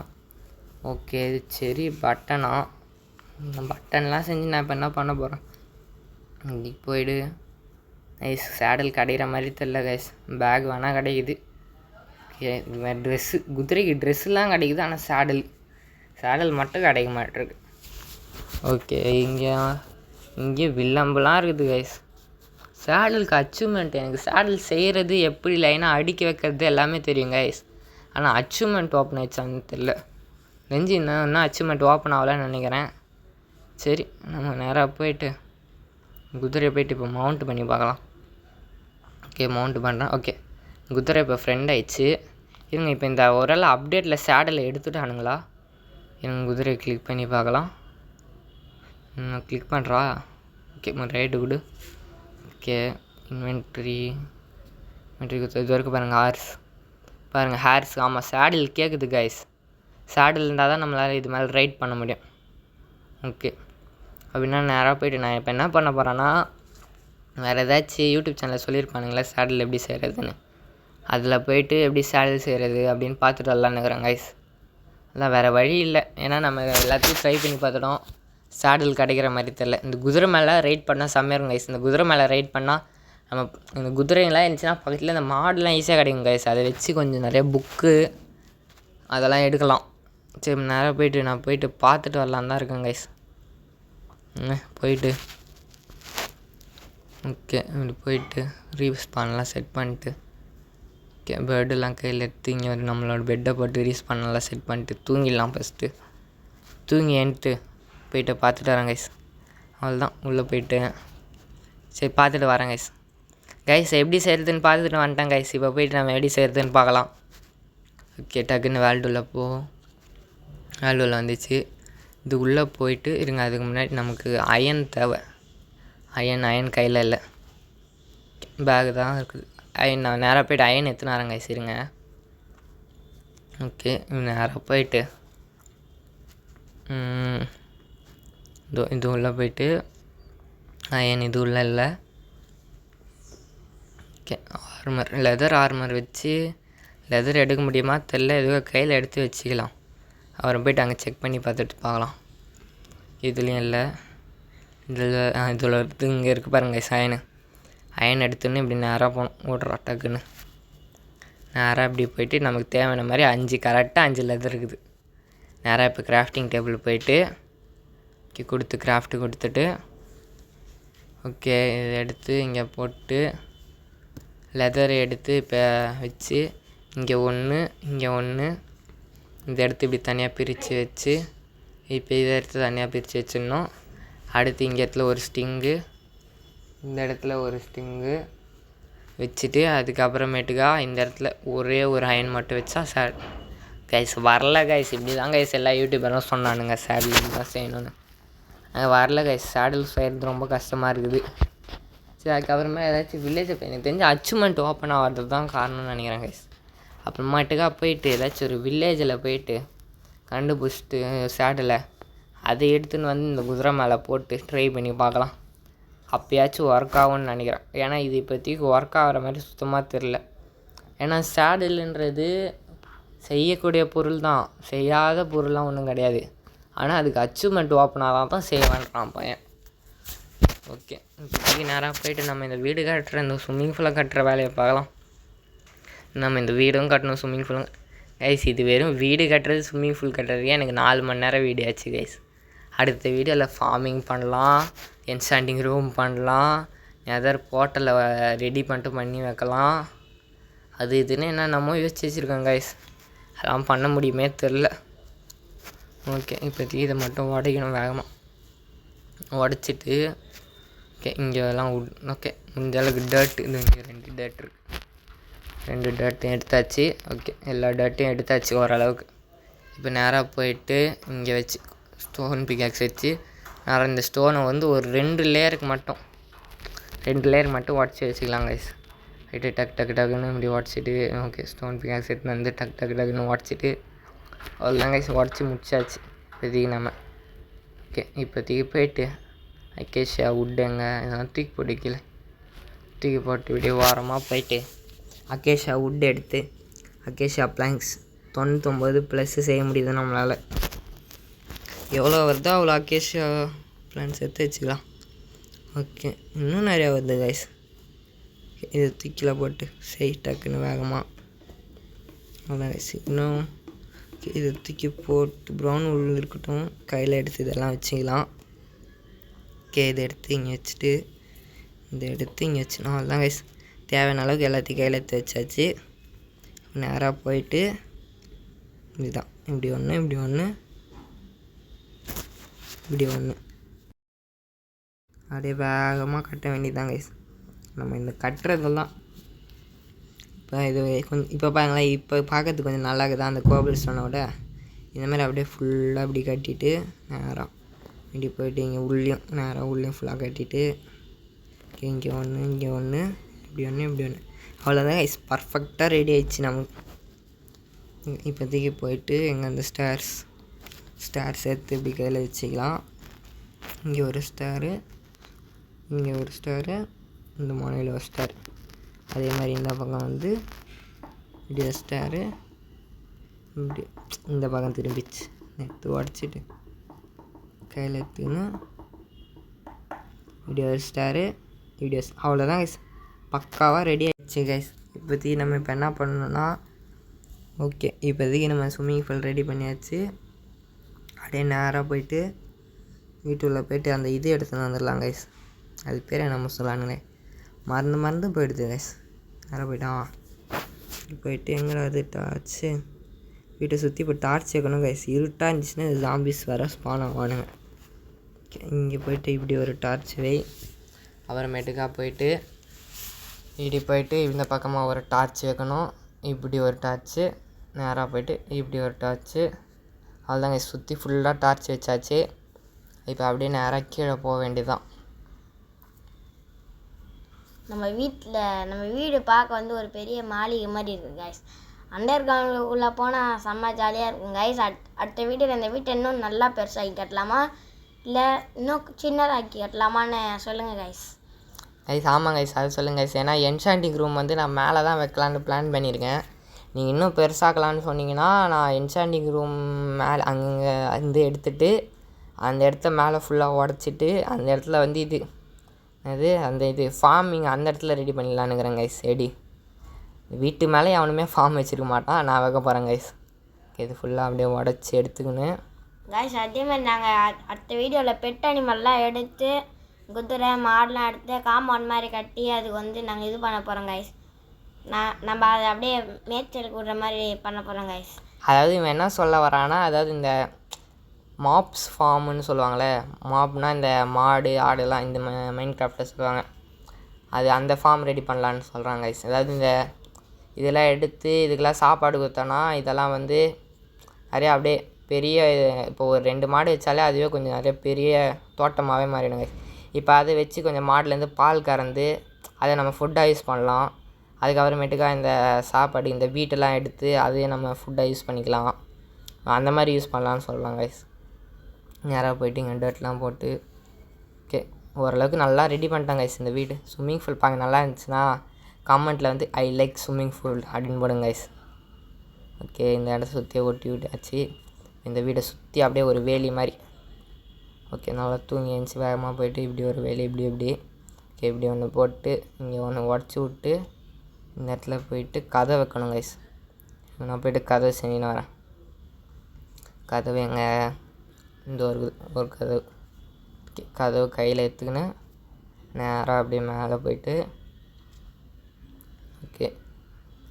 ஓகே இது சரி பட்டனா? பட்டன்லாம் செஞ்சு நான் இப்போ என்ன பண்ண போகிறேன்? இங்கே போய்டு கைஸ் சேடல் கிடைக்கிற மாதிரி தெரில கைஸ். பேக் வேணால் கிடைக்குது. ஓகே இது மாதிரி ட்ரெஸ்ஸு குதிரைக்கு ட்ரெஸ்ஸுலாம் கிடைக்குது. ஆனால் சேடல் மட்டும் கிடைக்க மாட்டிருக்கு. ஓகே இங்கே வில்லம்புலாம் இருக்குது கைஸ். சேடலுக்கு அச்சீவ்மெண்ட் எனக்கு சேடல் செய்கிறது எப்படி லைனாக அடிக்க வைக்கிறது எல்லாமே தெரியும் கைஸ். ஆனால் அச்சீவ்மெண்ட் ஓப்பன் ஆயிடுச்சான்னு தெரில. நெஞ்சு இன்னும் அச்சீவ்மெண்ட் ஓப்பன் ஆகலன்னு நினைக்கிறேன். சரி நம்ம நேராக போயிட்டு குதிரையை போயிட்டு இப்போ மவுண்ட் பண்ணி பார்க்கலாம். ஓகே மவுண்ட் பண்ணுறேன். ஓகே குதிரை இப்போ ஃப்ரெண்ட் ஆயிடுச்சு. இவங்க இப்போ இந்த ஒரு அப்டேட்டில் சேடலை எடுத்துட்டானுங்களா? இவங்க குதிரையை கிளிக் பண்ணி பார்க்கலாம். கிளிக் பண்ணுறா. ஓகே ரைட்டு கொடு. ஓகே இன்வென்ட்ரி கொடுத்து இது வரைக்கும் பாருங்கள் பாருங்கள் ஹேர்ஸ். ஆமாம் சேடல் கேட்குது கைஸ். சேடல் இருந்தால் தான் நம்மளால் இது மேலே ரைட் பண்ண முடியும். ஓகே அப்படின்னா நேராக போய்ட்டு நான் இப்போ என்ன பண்ண போகிறேன்னா வேறு ஏதாச்சும் யூடியூப் சேனலில் சொல்லியிருப்பானுங்களே சேடல் எப்படி செய்கிறதுன்னு. அதில் போய்ட்டு எப்படி சேடல் செய்கிறது அப்படின்னு பார்த்துட்டு வரலான்னு இருக்கிறேன் கைஸ். அதான் வேறு வழி இல்லை. ஏன்னா நம்ம எல்லாத்தையும் ட்ரை பண்ணி பார்த்துட்டோம். சேடல் கிடைக்கிற மாதிரி தெரில. இந்த குதிரை மேலே ரைட் பண்ணால் செம்மையாக இருக்கும் கைஸ். இந்த குதிரை மேலே ரைட் பண்ணால் நம்ம இந்த குதிரைங்களாம் இருந்துச்சுன்னா பக்கத்தில் இந்த மாடுலாம் ஈஸியாக கிடைக்கும் கைஸ். அதை வச்சு கொஞ்சம் நிறைய புக்கு அதெல்லாம் எடுக்கலாம். சரி நேராக போய்ட்டு நான் போய்ட்டு பார்த்துட்டு வரலான்னு தான் இருக்கேன் கைஸ். போயிட்டு ஓகே இப்படி போயிட்டு ரீஸ்பான்லாம் செட் பண்ணிட்டு ஓகே பெட்டெல்லாம் கையில் எடுத்து இங்கே வந்து நம்மளோட பெட்டை போட்டு ரீஸ்பான்லாம் செட் பண்ணிட்டு தூங்கிடலாம். ஃபஸ்ட்டு தூங்கி என்ட்டு போய்ட்டு பார்த்துட்டு வரேன் கைஸ். அவ்வளோதான் உள்ளே போய்ட்டு சரி பார்த்துட்டு வரேன் கைஸ் எப்படி செய்கிறதுன்னு பார்த்துட்டு வந்துட்டேன் கைஸ். இப்போ போய்ட்டு நம்ம எப்படி செய்கிறதுன்னு பார்க்கலாம். ஓகே டக்குன்னு வேல்டுவில் வந்துச்சு. இது உள்ளே போயிட்டு இருங்க. அதுக்கு முன்னாடி நமக்கு அயன் தேவை. அயன் கையில் இல்லை, பேகு தான் இருக்குது. அயன் நான் நேராக போய்ட்டு அயன் எடுத்துன்னு வரேன் கைஸ். இருங்க. ஓகே நேராக போயிட்டு இது உள்ளே போயிட்டு அயன் இது உள்ள இல்லை. ஓகே லெதர் ஆர்மர் வச்சு லெதர் எடுக்க முடியுமா தெரில. எதுவோ கையில் எடுத்து வச்சுக்கலாம். அப்புறம் போய்ட்டு அங்கே செக் பண்ணி பார்த்துட்டு பார்க்கலாம். இதுலேயும் இல்லை. இதில் இங்கே இருக்குது பாருங்கள் அயன் எடுத்துன்னு இப்படி நேராக போகணும். ஓடுறா டக்குன்னு நேராக இப்படி போயிட்டு நமக்கு தேவையான மாதிரி 5 கரெக்டாக 5 லெதர் இருக்குது. நேராக இப்போ கிராஃப்டிங் டேபிள் போயிட்டு ஓகே கிராஃப்ட்டு கொடுத்துட்டு ஓகே இதை எடுத்து இங்கே போட்டு லெதரை எடுத்து இப்போ வச்சு இங்கே ஒன்று இந்த இடத்து இப்படி தனியாக பிரித்து வச்சு இப்போ இதை எடுத்து தனியாக பிரித்து வச்சிடணும். அடுத்து இங்கே இடத்துல ஒரு ஸ்டிங்கு, இந்த இடத்துல ஒரு ஸ்டிங்கு வச்சுட்டு அதுக்கப்புறமேட்டுக்கா இந்த இடத்துல ஒரே ஒரு அயன் மட்டும் வச்சா கைஸ் வரல கைஸ். இப்படி தான் கைஸ் எல்லா யூடியூபரும் சொன்னானுங்க சேடல் தான் செய்யணுன்னு. வரல கைஸ். சேடல் செய்கிறது ரொம்ப கஷ்டமாக இருக்குது. சரி அதுக்கப்புறமா ஏதாச்சும் வில்லேஜை எனக்கு தெரிஞ்சு அச்சீவ்மெண்ட் ஓப்பன் ஆகிறது தான் காரணம்னு நினைக்கிறேன் கைஸ். அப்புறமாட்டுக்கா போயிட்டு ஏதாச்சும் ஒரு வில்லேஜில் போயிட்டு கண்டுபிடிச்சிட்டு சேடலை அதை எடுத்துன்னு வந்து இந்த குதிரை மேலே போட்டு ட்ரை பண்ணி பார்க்கலாம். அப்போயாச்சும் ஒர்க் ஆகும்னு நினைக்கிறேன். ஏன்னா இது இப்போதைக்கு ஒர்க் ஆகிற மாதிரி சுத்தமாக தெரில. ஏன்னா செய்யக்கூடிய பொருள் தான், செய்யாத பொருள்லாம் ஒன்றும் கிடையாது. ஆனால் அதுக்கு அச்சீவ்மெண்ட் ஓப்பன் ஆனால் தான் செய்வான்றான் பையன். ஓகே, இப்போதைக்கு நேராக போயிட்டு நம்ம இந்த வீடு கட்டுற இந்த ஸ்விம்மிங் பூலை கட்டுற வேலையை பார்க்கலாம். நம்ம இந்த வீடும் கட்டணும், ஸ்விம்மிங் பூலும். கைஸ் இது வெறும் வீடு கட்டுறது ஸ்விம்மிங் பூல் கட்டுறதுக்கே எனக்கு 4 மணி நேரம் வீடியோ ஆச்சு கைஸ். அடுத்த வீடியோவில் ஃபார்மிங் பண்ணலாம், என்சாண்டிங் ரூம் பண்ணலாம், எதர் போர்ட்டலை ரெடி பண்ணிட்டு பண்ணி வைக்கலாம். அது இதுன்னு என்னென்னமோ யோசிச்சு வச்சுருக்கேன் கைஸ். அதெல்லாம் பண்ண முடியுமே தெரில. ஓகே, இப்போதைக்கு இதை மட்டும் உடைக்கணும் வேகமாக. உடச்சிட்டு ஓகே இங்கே எல்லாம் ஓகே இந்த அளவுக்கு டர்ட், இது இங்கே 2 டர்ட் இருக்குது. 2 டர்ட்டையும் எடுத்தாச்சு. ஓகே, எல்லா டர்ட்டையும் எடுத்தாச்சு ஓரளவுக்கு. இப்போ நேராக போயிட்டு இங்கே வச்சு ஸ்டோன் பிகாக்ஸ் வச்சு நேராக இந்த ஸ்டோனை வந்து ஒரு 2 லேயருக்கு மட்டும் உடச்சி வச்சுக்கலாம் கைஸ். ரைட்டு டக்குன்னு இப்படி உடச்சிட்டு ஓகே ஸ்டோன் பிகாக்ஸ் எடுத்து வந்து டக்குன்னு உடச்சிட்டு அவ்வளோதான் கைஸ், உடச்சி முடிச்சாச்சு. இப்போதைக்கு நம்ம ஓகே இப்போதைக்கு போயிட்டு அக்கேஷியா வுட் எங்கே இதெல்லாம் தூக்கி போட்டு இப்படியே ஓரமாக போயிட்டு அக்கேஷியா வுட் எடுத்து அக்கேஷியா பிளாங்க்ஸ் 99 ப்ளஸ் செய்ய முடியுது நம்மளால். எவ்வளோ வருதோ அவ்வளோ அக்கேஷியா பிளான்ஸ் எடுத்து வச்சுக்கலாம். ஓகே, இன்னும் நிறையா வருது கைஸ். இது தூக்கில போட்டு டக்குன்னு வேகமாக அவ்வளோதான் கைஸ். இன்னும் இதை தூக்கி போட்டு ப்ரௌன் உள்ள இருக்கட்டும், கையில் எடுத்து இதெல்லாம் வச்சுக்கலாம். ஓகே, இதை எடுத்து இங்கே வச்சுட்டு இதை எடுத்து இங்கே வச்சுனா அவ்வளோதான் கைஸ். தேவையான அளவுக்கு எல்லாத்தையும் கையில் எடுத்து வச்சாச்சு. நேராக போயிட்டு இதுதான் இப்படி ஒன்று அப்படியே வேகமாக கட்ட வேண்டியதுதான் கைஸ். நம்ம இந்த கட்டுறதெல்லாம் இப்போ இது கொஞ்சம் இப்போ பாருங்களேன், இப்போ பார்க்கறதுக்கு கொஞ்சம் நல்லா இருக்குதா அந்த கோபிள் ஸ்டோனோட. இந்தமாதிரி அப்படியே ஃபுல்லாக அப்படி கட்டிட்டு நேராக இப்படி போயிட்டு இங்கே உள்ளேயும் ஃபுல்லாக கட்டிட்டு இங்கே ஒன்று இப்படி ஒன்று அவ்வளோதான் கைஸ், பர்ஃபெக்டாக ரெடி ஆயிடுச்சு நமக்கு. இப்போதைக்கு போயிட்டு எங்கே அந்த ஸ்டார்ஸ் எடுத்து இப்படி கையில் வச்சுக்கலாம். இங்கே ஒரு ஸ்டாரு, இந்த முனையில் ஒரு ஸ்டார், அதே மாதிரி இந்த பக்கம் வந்து இப்படி ஒரு ஸ்டாரு, இப்படி இந்த பக்கம் திரும்பிச்சு எடுத்து உடச்சிட்டு கையில் எடுத்துக்கணும். இப்படி ஒரு ஸ்டாரு, வீடியோஸ் அவ்வளோதான் கைஸ், பக்காவாக ரெடி ஆகிடுச்சு கைஸ். இப்போதைக்கு நம்ம இப்போ என்ன பண்ணணும்னா ஓகே இப்போதைக்கு நம்ம ஸ்விம்மிங் பூல் ரெடி பண்ணியாச்சு. அப்படியே நேராக போயிட்டு வீட்டுக்குள்ளே போயிட்டு அந்த இது எடுத்துன்னு வந்துடலாம் கைஸ். அது பேர் நம்ம சொல்லானுங்களே மறந்து போயிடுது கைஸ். நேராக போயிட்டு எங்கே அது டார்ச்சு வீட்டை சுற்றி இப்போ டார்ச் வைக்கணும் கைஸ். இருட்டாக இருந்துச்சுன்னா ஜாம்பிஸ் வர ஸ்பான் ஆவானுங்க. இங்கே போயிட்டு இப்படி ஒரு டார்ச் வை, அப்புறமேட்டுக்காக போயிட்டு இப்படி போயிட்டு இந்த பக்கமாக ஒரு டார்ச் வைக்கணும். இப்படி ஒரு டார்ச்சு, நேராக போயிட்டு இப்படி ஒரு டார்ச்சு, அவ்வளோதாங்க சுற்றி ஃபுல்லாக டார்ச் வச்சாச்சு. இப்போ அப்படியே நேராக கீழே போக வேண்டியதுதான். நம்ம வீடு பார்க்க வந்து ஒரு பெரிய மாளிகை மாதிரி இருக்குது கைஸ். அண்டர் கிரவுண்டுக்குள்ளே போனால் செம்ம ஜாலியாக இருக்கும் கைஸ். அடுத்த வீட்டில் இந்த வீட்டை இன்னும் நல்லா பெருசாகி கட்டலாமா இல்லை இன்னும் சின்னதாக்கி கட்டலாமான்னு சொல்லுங்கள் கைஸ். ஆமாம் கைஸ், அது சொல்லுங்கள் கைஸ். ஏன்னா என்சாண்டிங் ரூம் வந்து நான் மேலே தான் வைக்கலான்னு பிளான் பண்ணியிருக்கேன். நீங்கள் இன்னும் பெருசாக்கலான்னு சொன்னீங்கன்னா நான் என்சாண்டிங் ரூம் மேலே அங்கே வந்து எடுத்துகிட்டு அந்த இடத்த மேலே ஃபுல்லாக உடச்சிட்டு அந்த இடத்துல வந்து ஃபார்மிங் அந்த இடத்துல ரெடி பண்ணிடலான்னுக்கிறேன் கைஸ். வீட்டு மேலே எவனுமே ஃபார்ம் வச்சுருக்க மாட்டான், நான் வைக்க போகிறேன் கைஸ். இது ஃபுல்லாக அப்படியே உடச்சி எடுத்துக்கின்னு கைஸ் அதேமாதிரி நாங்கள் அடுத்த வீடியோவில் பெட் அனிமல்லாம் எடுத்து குதிரை மாடெலாம் எடுத்து காம்பவுண்ட் மாதிரி கட்டி அதுக்கு வந்து நாங்கள் இது பண்ண போகிறோம் கைஸ். நம்ம அதை அப்படியே மேய்ச்சலுக்கு விடுற மாதிரி பண்ண போகிறோம் கைஸ். அதாவது இவன் என்ன சொல்ல வரான்னா, அதாவது இந்த மாப்ஸ் ஃபார்முன்னு சொல்லுவாங்களே, மாப்னால் இந்த மாடு ஆடுலாம் இந்த மைண்ட் கிராஃப்டில் சொல்லுவாங்க, அது அந்த ஃபார்ம் ரெடி பண்ணலான்னு சொல்கிறாங்க கைஸ். அதாவது இதெல்லாம் எடுத்து இதுக்கெல்லாம் சாப்பாடு கொடுத்தோன்னா இதெல்லாம் வந்து நிறையா அப்படியே பெரிய இப்போ ஒரு 2 மாடு வச்சாலே அதுவே கொஞ்சம் நிறைய பெரிய தோட்டமாகவே மாறிடும் கைஸ். இப்போ அதை வச்சு கொஞ்சம் மாடுலேருந்து பால் கறந்து அதை நம்ம ஃபுட்டாக யூஸ் பண்ணலாம். அதுக்கப்புறமேட்டுக்கா இந்த சாப்பாடு இந்த வீட்டெல்லாம் எடுத்து அதையும் நம்ம ஃபுட்டாக யூஸ் பண்ணிக்கலாம். அந்த மாதிரி யூஸ் பண்ணலான்னு சொல்லலாம் கைஸ். நேராக போய்ட்டு இங்கே டர்ட்லாம் போட்டு ஓகே ஓரளவுக்கு நல்லா ரெடி பண்ணிட்டாங்க கைஸ் இந்த வீடு. ஸ்விம்மிங் பூல் பார்க்க நல்லா இருந்துச்சுன்னா கமெண்ட்டில் வந்து ஐ லைக் ஸ்விம்மிங் பூல் அப்படின்னு போடுங்க கைஸ். ஓகே, இந்த இடத்த சுற்றி ஒட்டி விட்டாச்சு. இந்த வீடை சுற்றி அப்படியே ஒரு வேலி மாதிரி. ஓகே, நல்லா தூங்கி எழுந்துச்சி வேகமாக போயிட்டு இப்படி ஒரு வேலி இப்படி ஓகே, இப்படி ஒன்று போட்டு இங்கே ஒன்று உடச்சி விட்டு இந்த இடத்துல போயிட்டு கதை வைக்கணும் கைஸ். நான் போயிட்டு கதவை செஞ்சுன்னு வரேன். கதவு எங்கே? இந்த ஒரு கதவு. ஓகே, கதவு கையில் எடுத்துக்கின்னு நேராக அப்படியே மேலே போயிட்டு ஓகே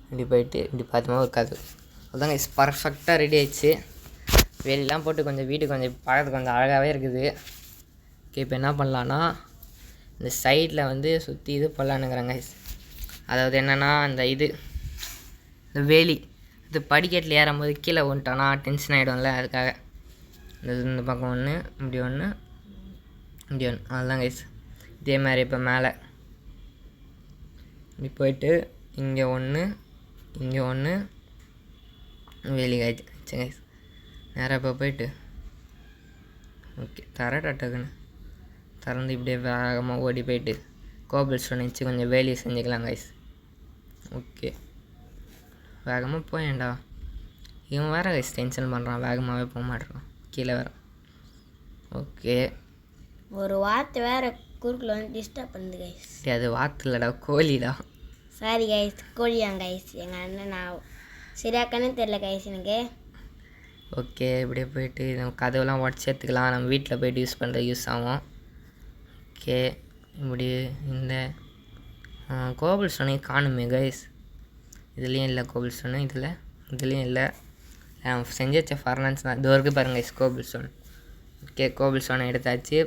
இப்படி போயிட்டு இப்படி பார்த்தோமா ஒரு கதவு. அதுதான் கைஸ் பர்ஃபெக்டாக ரெடி ஆயிடுச்சு. வெளியெலாம் போட்டு கொஞ்சம் வீடு கொஞ்சம் பார்க்கறதுக்கு கொஞ்சம் அழகாகவே இருக்குது. ஓகே, இப்போ என்ன பண்ணலான்னா இந்த சைடில் வந்து சுற்றி இது பண்ணலான்னுங்கிறாங்க கைஸ். அதாவது என்னென்னா இந்த வேலி இது படிக்கட்டில் ஏறும்போது கீழே வந்துட்டோன்னா டென்ஷன் ஆகிடும்ல, அதுக்காக இந்த பக்கம் ஒன்று இப்படி ஒன்று அதுதான் கைஸ். இதே மாதிரி இப்போ மேலே இப்படி போயிட்டு இங்கே ஒன்று வேலி காய்ச்சி கைஸ். நேராக இப்போ போயிட்டு ஓகே டக்குன்னு திறந்து இப்படியே வேகமாக ஓடி போயிட்டு கோபிள் ஸ்டோன் வச்சு கொஞ்சம் வேலியை செஞ்சுக்கலாம் கைஸ். ஓகே, வேகமாக போயேன்டா. இவன் வேறு கைஸ் டென்ஷன் பண்ணுறான், வேகமாகவே போக மாட்டேறான் கீழே வேறு. ஓகே, ஒரு வார்த்தை வேறு குறுக்கில் வந்து டிஸ்டர்ப் பண்ணுது கைஸ். அது வார்த்தை இல்லைடா, கோழிடா. சாரி கைஸ், கோழியாங்க கைஸ். எங்கள் அண்ணன் நான் சரியாக்கன்னு தெரில கைஸ் எனக்கு. ஓகே, இப்படியே போயிட்டு நம்ம கதவுலாம் உடச்சி எடுத்துக்கலாம். நம்ம வீட்டில் போய்ட்டு யூஸ் ஆகும். ஓகே, இப்படி இந்த கோபிள் ஸ்டோனே காணுமே கைஸ். இதுலேயும் இல்லை கோபிள் ஸ்டோனு, இதுலேயும் இல்லை. செஞ்சு வச்ச ஃபர்னன்ஸ் தான் இது வரைக்கும் பாருங்கள் guys cobble stone. Okay, cobble ஸ்டோனை எடுத்தாச்சு.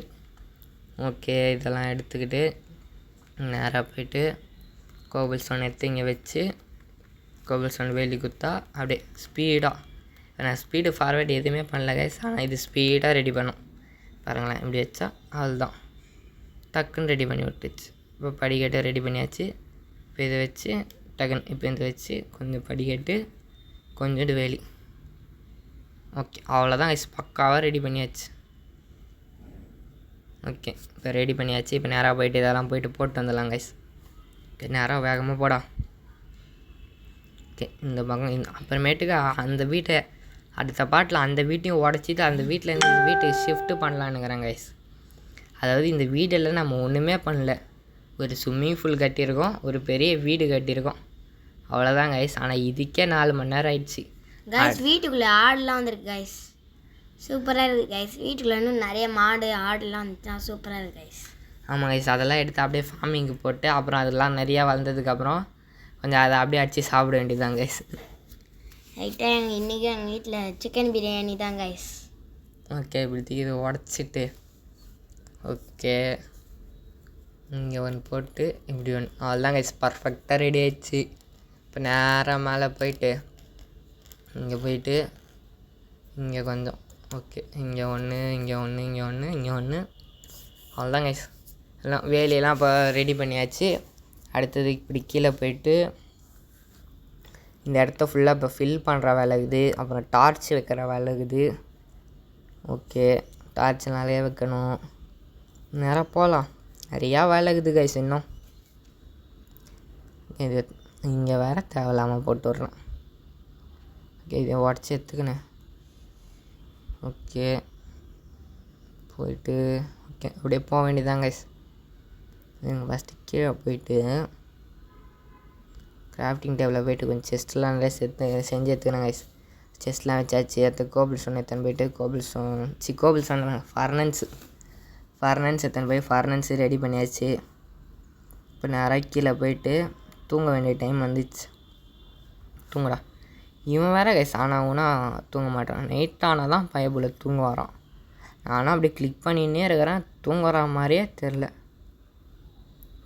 ஓகே, இதெல்லாம் எடுத்துக்கிட்டு நேராக போயிட்டு கோபிள் ஸ்டோன் எடுத்து இங்கே வச்சு கோபிள் ஸ்டோன் வேலி குத்தா அப்படியே ஸ்பீடாக. நான் ஸ்பீடு ஃபார்வேர்டு எதுவுமே பண்ணல கைஸ், ஆனால் இது ஸ்பீடாக ரெடி பண்ணும் பாருங்களேன். இப்படி வச்சா அதுதான் டக்குன்னு ரெடி பண்ணி விட்டுச்சு. இப்போ படிக்கட்டை ரெடி பண்ணியாச்சு. இப்போ இதை வச்சு டக்குன்னு இப்போ இதை வச்சு கொஞ்சம் படிக்கட்டு கொஞ்சோண்டு வேலி. ஓகே, அவ்வளோதான் கைஸ், பக்காவாக ரெடி பண்ணியாச்சு. ஓகே, இப்போ ரெடி பண்ணியாச்சு. இப்போ நேராக போயிட்டு இதெல்லாம் போயிட்டு போட்டு வந்துடலாம் கைஸ். ஓகே, நேராக வேகமாக போடா. ஓகே, இந்த பக்கம் அப்புறமேட்டுக்கு அந்த வீட்டை அடுத்த பாட்டில் அந்த வீட்டையும் உடச்சிட்டு அந்த வீட்டில் இந்த வீட்டை ஷிஃப்ட்டு பண்ணலான்னுங்கிறேன் கைஸ். அதாவது இந்த வீடில் நம்ம ஒன்றுமே பண்ணல, ஒரு ஸ்விம்மிங் பூல் கட்டியிருக்கோம், ஒரு பெரிய வீடு கட்டியிருக்கோம், அவ்வளோதான் கைஸ். ஆனால் இதுக்கே 4 மணி நேரம் ஆயிடுச்சு கைஸ். வீட்டுக்குள்ளே ஆடுலாம் வந்துருக்கு கைஸ், சூப்பராக இருக்குது கைஸ். வீட்டுக்குள்ளே இன்னும் நிறைய மாடு ஆடுலாம் வந்துச்சுன்னா சூப்பராக இருக்குது கைஸ். ஆமாம் கைஸ், அதெல்லாம் எடுத்து அப்படியே ஃபார்மிங்கு போட்டு அப்புறம் அதெல்லாம் நிறையா வளர்ந்ததுக்கப்புறம் கொஞ்சம் அதை அப்படியே அடித்து சாப்பிட வேண்டியதுதான் கைஸ். ரைட்டாக இன்றைக்கி எங்கள் வீட்டில் சிக்கன் பிரியாணி தான் கைஸ். ஓகே, இப்படி இது உடச்சிட்டு ஓகே இங்கே ஒன்று போட்டு இப்படி ஒன்று அவ்வளோதான் கைஸ், பர்ஃபெக்டாக ரெடி ஆயிடுச்சு. இப்போ நேராக மேலே போயிட்டு இங்கே இங்கே கொஞ்சம் ஓகே இங்கே ஒன்று அவ்வளோதான் கைஸ். எல்லாம் வேலையெல்லாம் இப்போ ரெடி பண்ணியாச்சு. அடுத்தது இப்படி கீழே போயிட்டு இந்த இடத்த ஃபுல்லாக இப்போ ஃபில் பண்ணுற வேலை இருக்குது. அப்புறம் டார்ச் வைக்கிற வேலை இருக்குது. ஓகே, டார்ச் நிறைய வைக்கணும். நேராக போகலாம், நிறையா வேலை இருக்குது கைஸ் இன்னும். இது இங்கே வேறு தேவையில்லாமல் போட்டு விட்றேன். ஓகே, இதை உடச்சி எடுத்துக்கினேன். ஓகே, போயிட்டு ஓகே அப்படியே போக வேண்டியதான் கைஸ். ஃபஸ்ட்டு கீழே போயிட்டு கிராஃப்டிங் டேபிளில் போய்ட்டு கொஞ்சம் செஸ்ட்லாம் நிறைய செஞ்சு எடுத்துக்கணும் கைஸ். செஸ்ட்லாம் வச்சாச்சு. அடுத்து கோபிள் ஸ்டோன் எடுத்துன்னு போயிட்டு கோபிள் ஸ்டோன் ஃபர்னன்ஸ் எடுத்துன்னு போய் ஃபர்னன்ஸு ரெடி பண்ணியாச்சு. இப்போ நேராக கீழே போயிட்டு தூங்க வேண்டிய டைம் வந்துச்சு. தூங்குடா. இவன் வேறு கைஸ் ஆனாவுன்னா தூங்க மாட்டான். நைட் ஆனால் தான் பயபுல தூங்க வரான். நானும் அப்படி கிளிக் பண்ணின்னே இருக்கிறேன், தூங்குற மாதிரியே தெரில.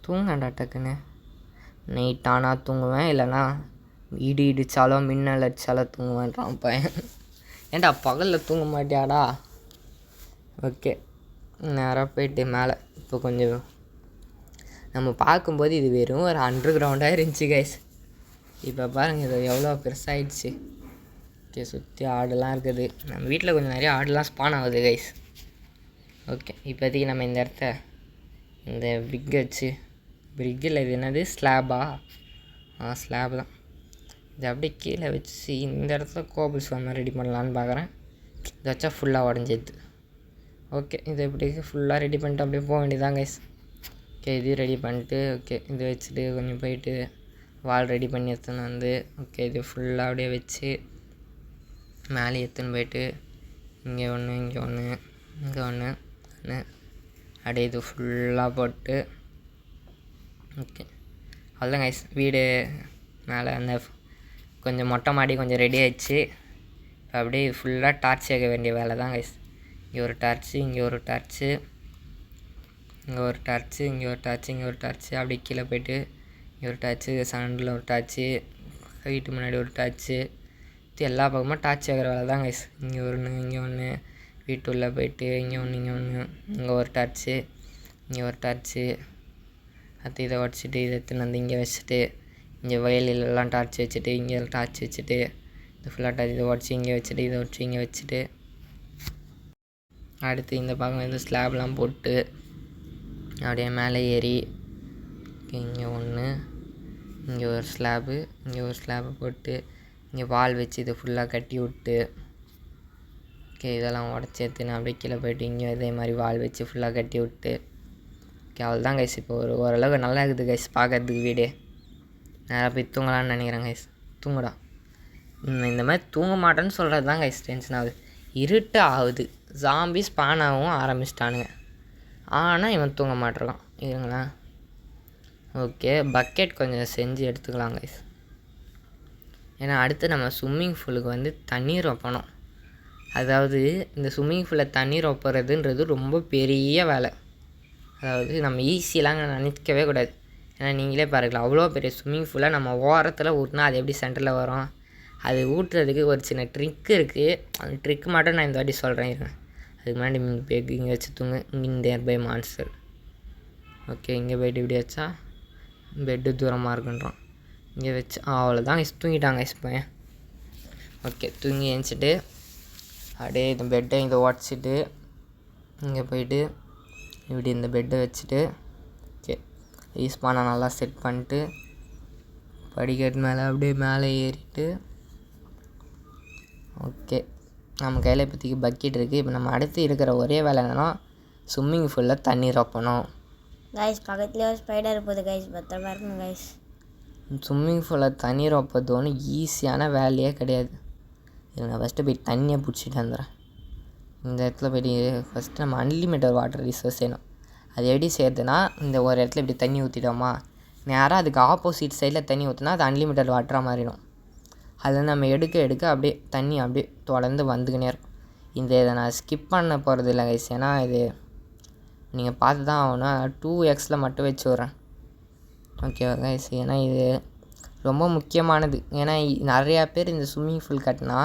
தூங்கண்டா டக்குன்னு. நைட் ஆனால் தூங்குவேன், இல்லைனா இடி இடித்தாலோ மின்னல் அடித்தாலோ தூங்குவேன்றான் பையன். ஏன்டா பகலில் தூங்க மாட்டியாடா? ஓகே, நேராக போயிட்டு மேலே இப்போ கொஞ்சம் நம்ம பார்க்கும்போது இது வெறும் ஒரு அண்டர் கிரவுண்டாக இருந்துச்சு கைஸ். இப்போ பாருங்கள் இது எவ்வளோ பெருசாகிடுச்சு. ஓகே, சுற்றி ஆடுலாம் இருக்குது. நம்ம வீட்டில் கொஞ்சம் நிறைய ஆடுலாம் ஸ்பான் ஆகுது கைஸ். ஓகே, இப்போதைக்கு நம்ம இந்த இடத்த இந்த பிரிக் வச்சு பிரிக்கில் இது என்னது ஸ்லாபா? ஸ்லாப் தான். இதை அப்படியே கீழே வச்சு இந்த இடத்துல கோபிள் ஸ்டோன் மாதிரி ரெடி பண்ணலான்னு பார்க்குறேன். இதை வச்சா ஃபுல்லாக உடஞ்சிது. ஓகே, இதை இப்படி ஃபுல்லாக ரெடி பண்ணிட்டு அப்படியே போக வேண்டியதான் கைஸ். ஓகே, இது ரெடி பண்ணிட்டு ஓகே இது வச்சுட்டு கொஞ்சம் போயிட்டு வால் ரெடி பண்ணி எடுத்துன்னு வந்து ஓகே இது ஃபுல்லாக அப்படியே வச்சு மேலே எடுத்துன்னு போயிட்டு இங்கே ஒன்று இங்கே ஒன்று இங்கே ஒன்று ஒன்று அப்படியே இது ஃபுல்லாக போட்டு ஓகே அவ்வளோதான் கைஸ். வீடு மேலே அந்த கொஞ்சம் மொட்டை மாடி கொஞ்சம் ரெடி ஆகிடுச்சு. இப்போ அப்படியே ஃபுல்லாக டார்ச் ஏற்க வேண்டிய வேலை தான் கைஸ். இங்கே ஒரு டார்ச்சு, இங்கே ஒரு டார்ச்சு, இங்கே ஒரு டார்ச்சு, இங்கே ஒரு டார்ச்சு, இங்கே ஒரு டார்ச்சு, அப்படியே கீழே போய்ட்டு இங்கே ஒரு டார்ச்சு, சண்டில் ஒரு டார்ச்சு, வீட்டு முன்னாடி ஒரு டார்ச்சு, இது எல்லா பக்கமும் டார்ச் வைக்கிற வேலை தான் கைஸ். இங்கே ஒன்று இங்கே ஒன்று, வீட்டுள்ளே போய்ட்டு இங்கே ஒன்று இங்கே ஒன்று, இங்கே ஒரு டார்ச்சு, இங்கே ஒரு டார்ச்சு, அடுத்து இதை உடச்சிட்டு இதை எடுத்துன்னு வந்து இங்கே வச்சுட்டு இங்கே வயலெல்லாம் டார்ச் வச்சுட்டு இங்கே டார்ச் வச்சுட்டு இது ஃபுல்லாக டார்ச் இதை உடச்சி இங்கே வச்சுட்டு இதை உடச்சி இங்கே வச்சுட்டு அடுத்து இந்த பக்கம் வந்து ஸ்லாப்லாம் போட்டு அப்படியே மேலே ஏறி இங்கே ஒன்று, இங்கே ஒரு ஸ்லாபு, இங்கே ஒரு ஸ்லாபு போட்டு இங்கே வால் வச்சு இதை ஃபுல்லாக கட்டி விட்டு ஓகே இதெல்லாம் உடச்சி எடுத்துன்னு அப்படியே கீழே போய்ட்டு இங்கே இதே மாதிரி வால் வச்சு ஃபுல்லாக கட்டி விட்டு ஓகே அவ்வளோதான் கைஸ். இப்போ ஓரளவுக்கு நல்லா இருக்குது கைஸ் பார்க்கறதுக்கு வீடு. நேராக போய் தூங்கலான்னு நினைக்கிறேன் கைஸ். தூங்குடா. இந்த மாதிரி தூங்க மாட்டேன்னு சொல்கிறது தான் கைஸ் டென்ஷன் ஆகுது. இருட்டு ஆகுது, ஜாம்பி ஸ்பான் ஆகவும் ஆரம்பிச்சிட்டானுங்க, ஆனால் இவன் தூங்க மாட்டேறான். இருங்களேன். ஓகே பக்கெட் கொஞ்சம் செஞ்சு எடுத்துக்கலாம் கைஸ். ஏன்னா அடுத்து நம்ம ஸ்விம்மிங் பூலுக்கு வந்து தண்ணீர் வைப்பணும். அதாவது இந்த ஸ்விம்மிங் பூலில் தண்ணீர் வைப்பறதுன்றது ரொம்ப பெரிய வேலை. அதாவது நம்ம ஈஸியெலாம் நினைக்கவே கூடாது. ஏன்னா நீங்களே பாருங்களேன், அவ்வளோ பெரிய ஸ்விம்மிங் பூலாக நம்ம ஓரத்தில் ஊட்டினா அது எப்படி சென்டரில் வரும்? அது ஊட்டுறதுக்கு ஒரு சின்ன ட்ரிக் இருக்குது. அந்த ட்ரிக் மட்டும் நான் இந்த வாட்டி சொல்கிறேன். அதுக்கு முன்னாடி இங்கே இங்கே வச்சு தூங்க. இங்கே நியர் பை மான்ஸ்டர். ஓகே இங்கே போய்ட்டு இப்படி வச்சா பெட்டு தூரமாக இருக்குன்றான். இங்கே வச்சு அவ்வளோதான் தூங்கிட்டாங்க பையன். ஓகே தூங்கி எழுந்திரிச்சிட்டு அப்படியே இந்த பெட்டை இதை உடச்சிட்டு இங்கே போய்ட்டு இப்படி இந்த பெட்டை வச்சுட்டு ஓகே ஈஸ்பானை நல்லா செட் பண்ணிட்டு படிக்கட்டு மேலே அப்படியே மேலே ஏறிட்டு ஓகே நம்ம கையில் இப்போதைக்கு பக்கெட் இருக்குது. இப்போ நம்ம அடுத்து இருக்கிற ஒரே வேலை என்னென்னா ஸ்விம்மிங் பூலில் தண்ணி ரொப்பணும் கைஸ். பக்கத்துலேயே ஸ்பைடர் போகுது கைஸ், பத்திரமா இருக்கணும் கைஸ். ஸ்விம்மிங் பூலில் தண்ணி ரொப்பது ஒன்றும் ஈஸியான வேலையே கிடையாது. இது நான் ஃபஸ்ட்டு போய் தண்ணியை பிடிச்சிட்டு வந்துடுறேன். இந்த இடத்துல போய்ட்டு ஃபஸ்ட்டு நம்ம அன்லிமிட்டட் வாட்டர் ரிசோர்ஸ் செய்யணும். அது எப்படி செய்யறதுன்னா இந்த ஒரு இடத்துல இப்படி தண்ணி ஊற்றிட்டோமா, நேராக அதுக்கு ஆப்போசிட் சைடில் தண்ணி ஊற்றினா அது அன்லிமிட்டட் வாட்டராக மாறிடும். அதில் நம்ம எடுக்க அப்படியே தண்ணி அப்படியே தொடர்ந்து வந்துக்கினே இருக்கும். இதை நான் ஸ்கிப் பண்ண போகிறது இல்லை கைஸ். ஏன்னா இது நீங்கள் பார்த்து தான் ஆகணும். 2x மட்டும் வச்சு விட்றேன். ஓகேவா கைஸ்? ஏன்னா இது ரொம்ப முக்கியமானது. ஏன்னா நிறையா பேர் இந்த ஸ்விம்மிங் பூல் கட்டினா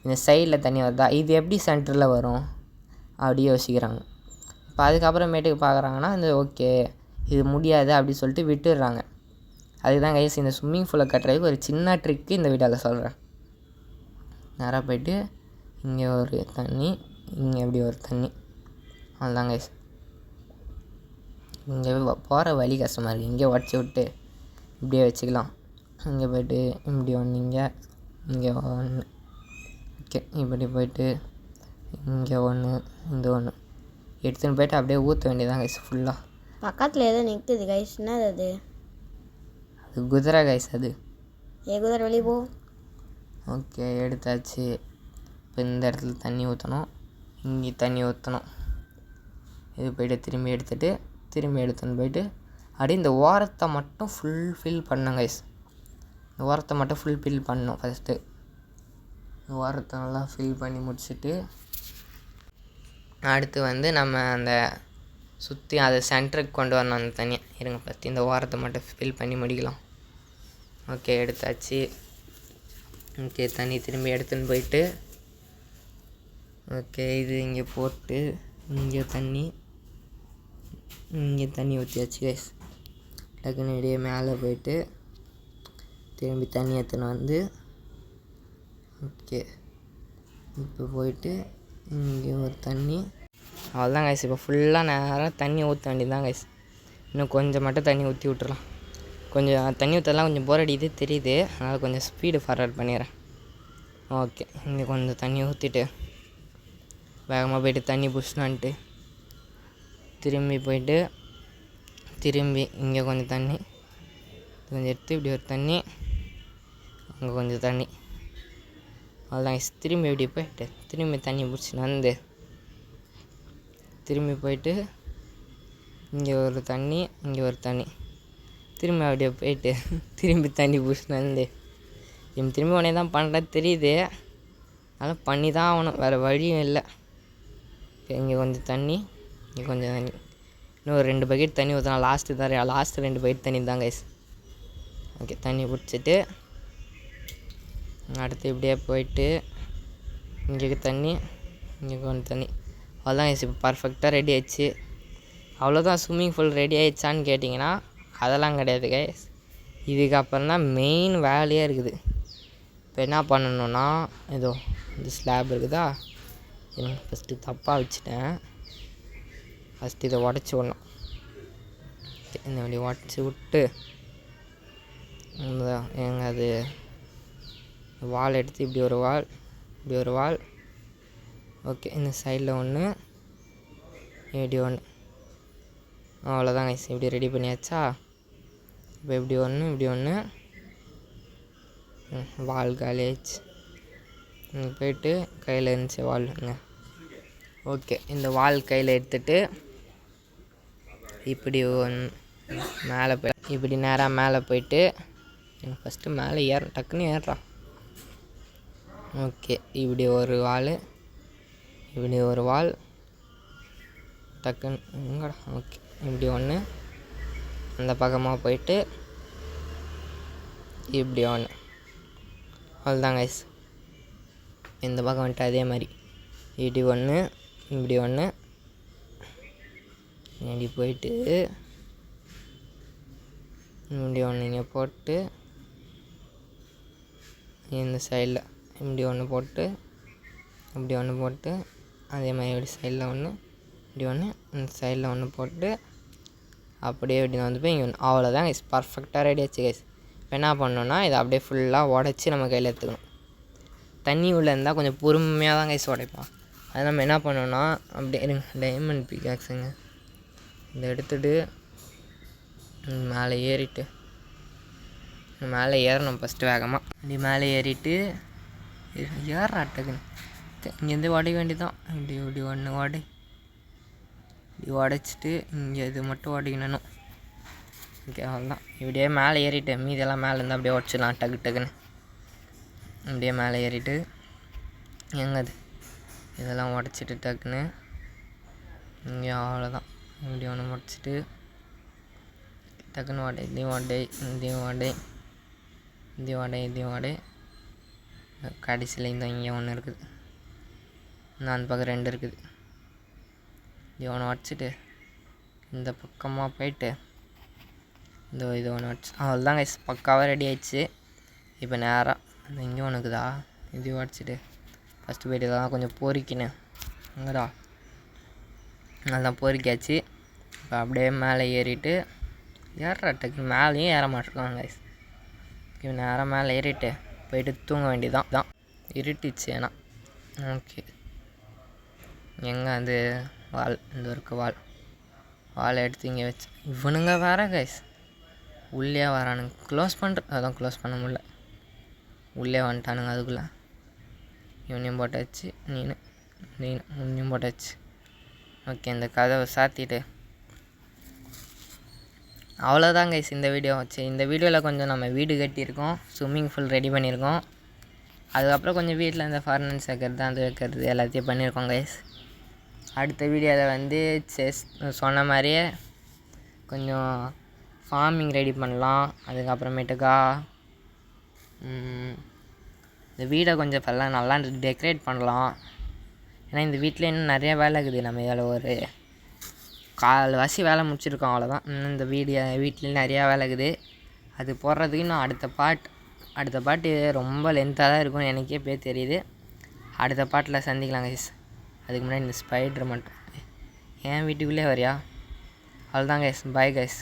இந்த சைடில் தண்ணி வருதா, இது எப்படி சென்டரில் வரும் அப்படி யோசிக்கிறாங்க. இப்போ அதுக்கப்புறமேட்டுக்கு பார்க்குறாங்கன்னா இந்த ஓகே இது முடியாது அப்படி சொல்லிட்டு விட்டுடுறாங்க. அதுதான் கைஸ் இந்த ஸ்விம்மிங் பூலை கட்டுறதுக்கு ஒரு சின்ன ட்ரிக்கு இந்த வீடியோவில் சொல்கிறேன். நேராக போய்ட்டு இங்கே ஒரு தண்ணி, இங்கே எப்படி ஒரு தண்ணி, அவ்வளோதான் கைஸ். இங்கே போகிற வழி கஷ்டமாக இருக்குது. இங்கே உடச்சி விட்டு இப்படியே வச்சுக்கலாம். இங்கே போய்ட்டு இப்படி ஒன்று, இங்கே ஒன்று. ஓகே இப்படி போய்ட்டு இங்கே ஒன்று, இந்த ஒன்று எடுத்துன்னு போய்ட்டு அப்படியே ஊற்ற வேண்டியதான் கைஸ் ஃபுல்லாக. பக்கத்தில் எதோ நிற்குது கைஸ், என்னது அது? அது குதிரை கைஸ். அது குதிரை வெளியே போ. ஓகே எடுத்தாச்சு. இப்போ இந்த இடத்துல தண்ணி ஊற்றணும், இங்கே தண்ணி ஊற்றணும். இது போய்ட்டு திரும்பி எடுத்துன்னு போய்ட்டு அப்படியே இந்த ஓரத்தை மட்டும் ஃபில் பண்ணணும் கைஸ். இந்த ஓரத்தை மட்டும் ஃபில் பண்ணணும் ஃபஸ்ட்டு. இந்த ஓரத்தை நல்லா ஃபில் பண்ணி முடிச்சுட்டு அடுத்து வந்து நம்ம அந்த சுற்றி அதை சென்டருக்கு கொண்டு வரணும் அந்த தண்ணியை. இருங்க ஃபஸ்ட்டு இந்த ஓரத்தை மட்டும் ஃபில் பண்ணி முடிக்கலாம். ஓகே எடுத்தாச்சு. ஓகே தண்ணி திரும்பி எடுத்துன்னு போயிட்டு ஓகே இது இங்கே போட்டு இங்கே தண்ணி ஊற்றியாச்சு கைஸ். டக்குன்னு இடையே மேலே போயிட்டு திரும்பி தண்ணி எடுத்துன்னு வந்து ஓகே இப்போ போயிட்டு இங்கே ஒரு தண்ணி, அவ்வளோதான் கைஸ். இப்போ ஃபுல்லாக நேராக தண்ணி ஊற்ற வேண்டியது தான் கைஸ். இன்னும் கொஞ்சம் மட்டும் தண்ணி ஊற்றி விட்டுறலாம். கொஞ்சம் தண்ணி ஊற்றலாம் கொஞ்சம் போர் அடிக்குது தெரியுது, அதனால் கொஞ்சம் ஸ்பீடு ஃபார்வர்ட் பண்ணிடுறேன். ஓகே, இங்கே கொஞ்சம் தண்ணி ஊற்றிட்டு வேகமாக போய்ட்டு தண்ணி புஷ்னான்ட்டு திரும்பி போயிட்டு திரும்பி இங்கே கொஞ்சம் தண்ணி கொஞ்சம் எடுத்து இப்படி ஒரு தண்ணி, அங்கே கொஞ்சம் தண்ணி, அவ்வளோதான். திரும்பி இப்படி போயிட்டு திரும்பி தண்ணி பிடிச்சின்னு வந்து திரும்பி போயிட்டு இங்கே ஒரு தண்ணி, இங்கே ஒரு தண்ணி, திரும்பி அப்படியே போயிட்டு திரும்பி தண்ணி பிடிச்சின்னு வந்து திரும்பி உடனே தான் பண்ணுறது தெரியுது, அதனால் பண்ணி தான் ஆகணும், வேறு வழியும் இல்லை. இங்கே கொஞ்சம் தண்ணி, இங்கே கொஞ்சம் தண்ணி, இன்னும் ஒரு 2 பக்கெட் தண்ணி ஊற்றலாம். லாஸ்ட்டு 2 பக்கெட் தண்ணி தான் கைஸ். ஓகே, தண்ணி பிடிச்சிட்டு அடுத்து இப்படியே போயிட்டு இங்கே தண்ணி, இங்கே கொஞ்சம் தண்ணி, அவ்வளோதான் கைஸ். இப்போ பர்ஃபெக்டாக ரெடி ஆயிடுச்சு. அவ்வளோதான். ஸ்விம்மிங் பூல் ரெடி ஆயிடுச்சான்னு கேட்டிங்கன்னா அதெல்லாம் கிடையாது கைஸ். இதுக்கப்புறம் தான் மெயின் வேலையே இருக்குது. இப்போ என்ன பண்ணணுன்னா, ஏதோ இந்த ஸ்லாப் இருக்குதா, ஃபஸ்ட்டு தப்பாக வச்சுட்டேன். ஃபஸ்ட்டு இதை உடச்சி விடணும். இந்த வழி உடச்சி விட்டு எங்கே அது வால் எடுத்து இப்படி ஒரு வால், இப்படி ஒரு வால். ஓகே, இந்த சைடில் ஒன்று, இப்படி ஒன்று, அவ்வளோதான் கைஸ். இப்படி ரெடி பண்ணியாச்சா. இப்போ இப்படி ஒன்று, இப்படி ஒன்று, வால் காலேஜ் போயிட்டு கையில் இருந்துச்சு வால்ங்க. ஓகே, இந்த வால் கையில் எடுத்துகிட்டு இப்படி மேலே போய் இப்படி நேராக மேலே போயிட்டு ஃபஸ்ட்டு மேலே டக்குன்னு ஏறுறான். ஓகே, இப்படி ஒரு வால், இப்படி ஒரு வால், டக்குன்னு எங்கடா. ஓகே, இப்படி ஒன்று, அந்த பக்கமாக போயிட்டு இப்படி ஒன்று, அவ்வளோதான் கைஸ். இந்த பக்கம் வந்துட்டு அதே மாதிரி இப்படி ஒன்று, இப்படி ஒன்று, இப்படி போயிட்டு இப்படி ஒன்று இங்கே போட்டு இந்த சைடில் இப்படி ஒன்று போட்டு, இப்படி ஒன்று போட்டு, அதே மாதிரி இப்படி சைடில் ஒன்று, இப்படி ஒன்று, இந்த சைடில் ஒன்று போட்டு அப்படியே இப்படி வந்து போய் இங்கே ஒன்று, அவ்வளோதான் கைஸ். பர்ஃபெக்டாக ரெடி ஆச்சு கைஸ். இப்போ என்ன பண்ணணுன்னா இதை அப்படியே ஃபுல்லாக உடச்சி நம்ம கையில் எடுத்துக்கணும். தண்ணி உள்ளே இருந்தால் கொஞ்சம் பொறுமையாக தான் கைஸ் உடைப்பான். அது நம்ம என்ன பண்ணோன்னா அப்படியே டைமண்ட் பிகாக்ஸுங்க இதை எடுத்துகிட்டு மேலே ஏறிட்டு மேலே ஏறணும் ஃபஸ்ட்டு வேகமாக. இப்படி மேலே ஏறிட்டு ஏறாட்டுக்குன்னு இங்கேருந்து உடைய வேண்டியதான். இப்படி இப்படி ஒன்று இப்படி உடைச்சிட்டு இங்கே இது மட்டும் உடைக்கணும். ஓகே, அவ்வளோதான். இப்படியே மேலே ஏறிட்டு மீதெல்லாம் மேலே இருந்தால் அப்படியே உடச்சிடலாம் டக்குன்னு. அப்படியே மேலே ஏறிட்டு எங்கது இதெல்லாம் உடச்சிட்டு டக்குன்னு இங்கே அவ்வளோதான். இப்படி ஒன்று முடிச்சிட்டு டக்குன்னு இதையும் வடை கடைசியில் இங்கே ஒன்று இருக்குது, இன்னும் அந்த பக்கம் 2 இருக்குது. இது ஒன்று உடச்சிட்டு இந்த பக்கமாக போயிட்டு இது ஒன்று உடச்சி அவ்வளோதான் கைஸ். பக்காவாக ரெடி ஆயிடுச்சு. இப்போ நேராக அந்த இங்கே ஒன்று இருக்குதா, இது உடச்சிட்டு ஃபஸ்ட்டு போய்ட்டு இதெல்லாம் கொஞ்சம் பொறிக்கினேன் அங்கடா, நல்லா பொறிக்காச்சு. இப்போ அப்படியே மேலே ஏறிட்டு டக்குன்னு மேலேயும் ஏற மாட்டிருக்காங்க கைஸ். இப்போ நேராக மேலே ஏறிட்டு போயிட்டு தூங்க வேண்டியதான். இருட்டுச்சு ஏன்னா. ஓகே, எங்கே அந்த வால், இந்த இருக்க வாலை எடுத்து இங்கே வச்சு இவனுங்க வேறு கைஸ் உள்ளே வரானுங்க. க்ளோஸ் அதான் க்ளோஸ் பண்ண முடியல, உள்ளே வந்துட்டானுங்க. அதுக்குள்ளே இவனையும் போட்டாச்சு, உன்னையும் போட்டாச்சு. ஓகே, இந்த கதவை சாத்திட்டு அவ்வளோதான் கைஸ் இந்த வீடியோ வச்சு. இந்த வீடியோவில் கொஞ்சம் நம்ம வீடு கட்டியிருக்கோம், ஸ்விம்மிங் பூல் ரெடி பண்ணியிருக்கோம். அதுக்கப்புறம் கொஞ்சம் வீட்டில் இந்த ஃபர்னன்ஸ் வைக்கிறது, அது வைக்கிறது எல்லாத்தையும் பண்ணியிருக்கோம் கைஸ். அடுத்த வீடியோவில் வந்து சொன்ன மாதிரியே கொஞ்சம் ஃபார்மிங் ரெடி பண்ணலாம். அதுக்கப்புறமேட்டுக்கா இந்த வீடை கொஞ்சம் இப்போல்லாம் நல்லா டெக்கரேட் பண்ணலாம். ஏன்னா இந்த வீட்டில் இன்னும் நிறையா வேலை இருக்குது. நம்ம இதில் ஒரு 1/4 வேலை முடிச்சிருக்கோம், அவ்வளோதான். இன்னும் இந்த வீட்லேயும் நிறையா வேலை இருக்குது. அது போடுறதுக்கு இன்னும் அடுத்த பாட்டு ரொம்ப லென்த்தாக தான் இருக்கும், எனக்கே போய் தெரியுது. அடுத்த பாட்டில் சந்திக்கலாம் கைஸ். அதுக்கு முன்னாடி இந்த ஸ்பைடர் மட்டும் என் வீட்டுக்குள்ளே வரியா? அவ்வளோதான் கைஸ். Bye guys.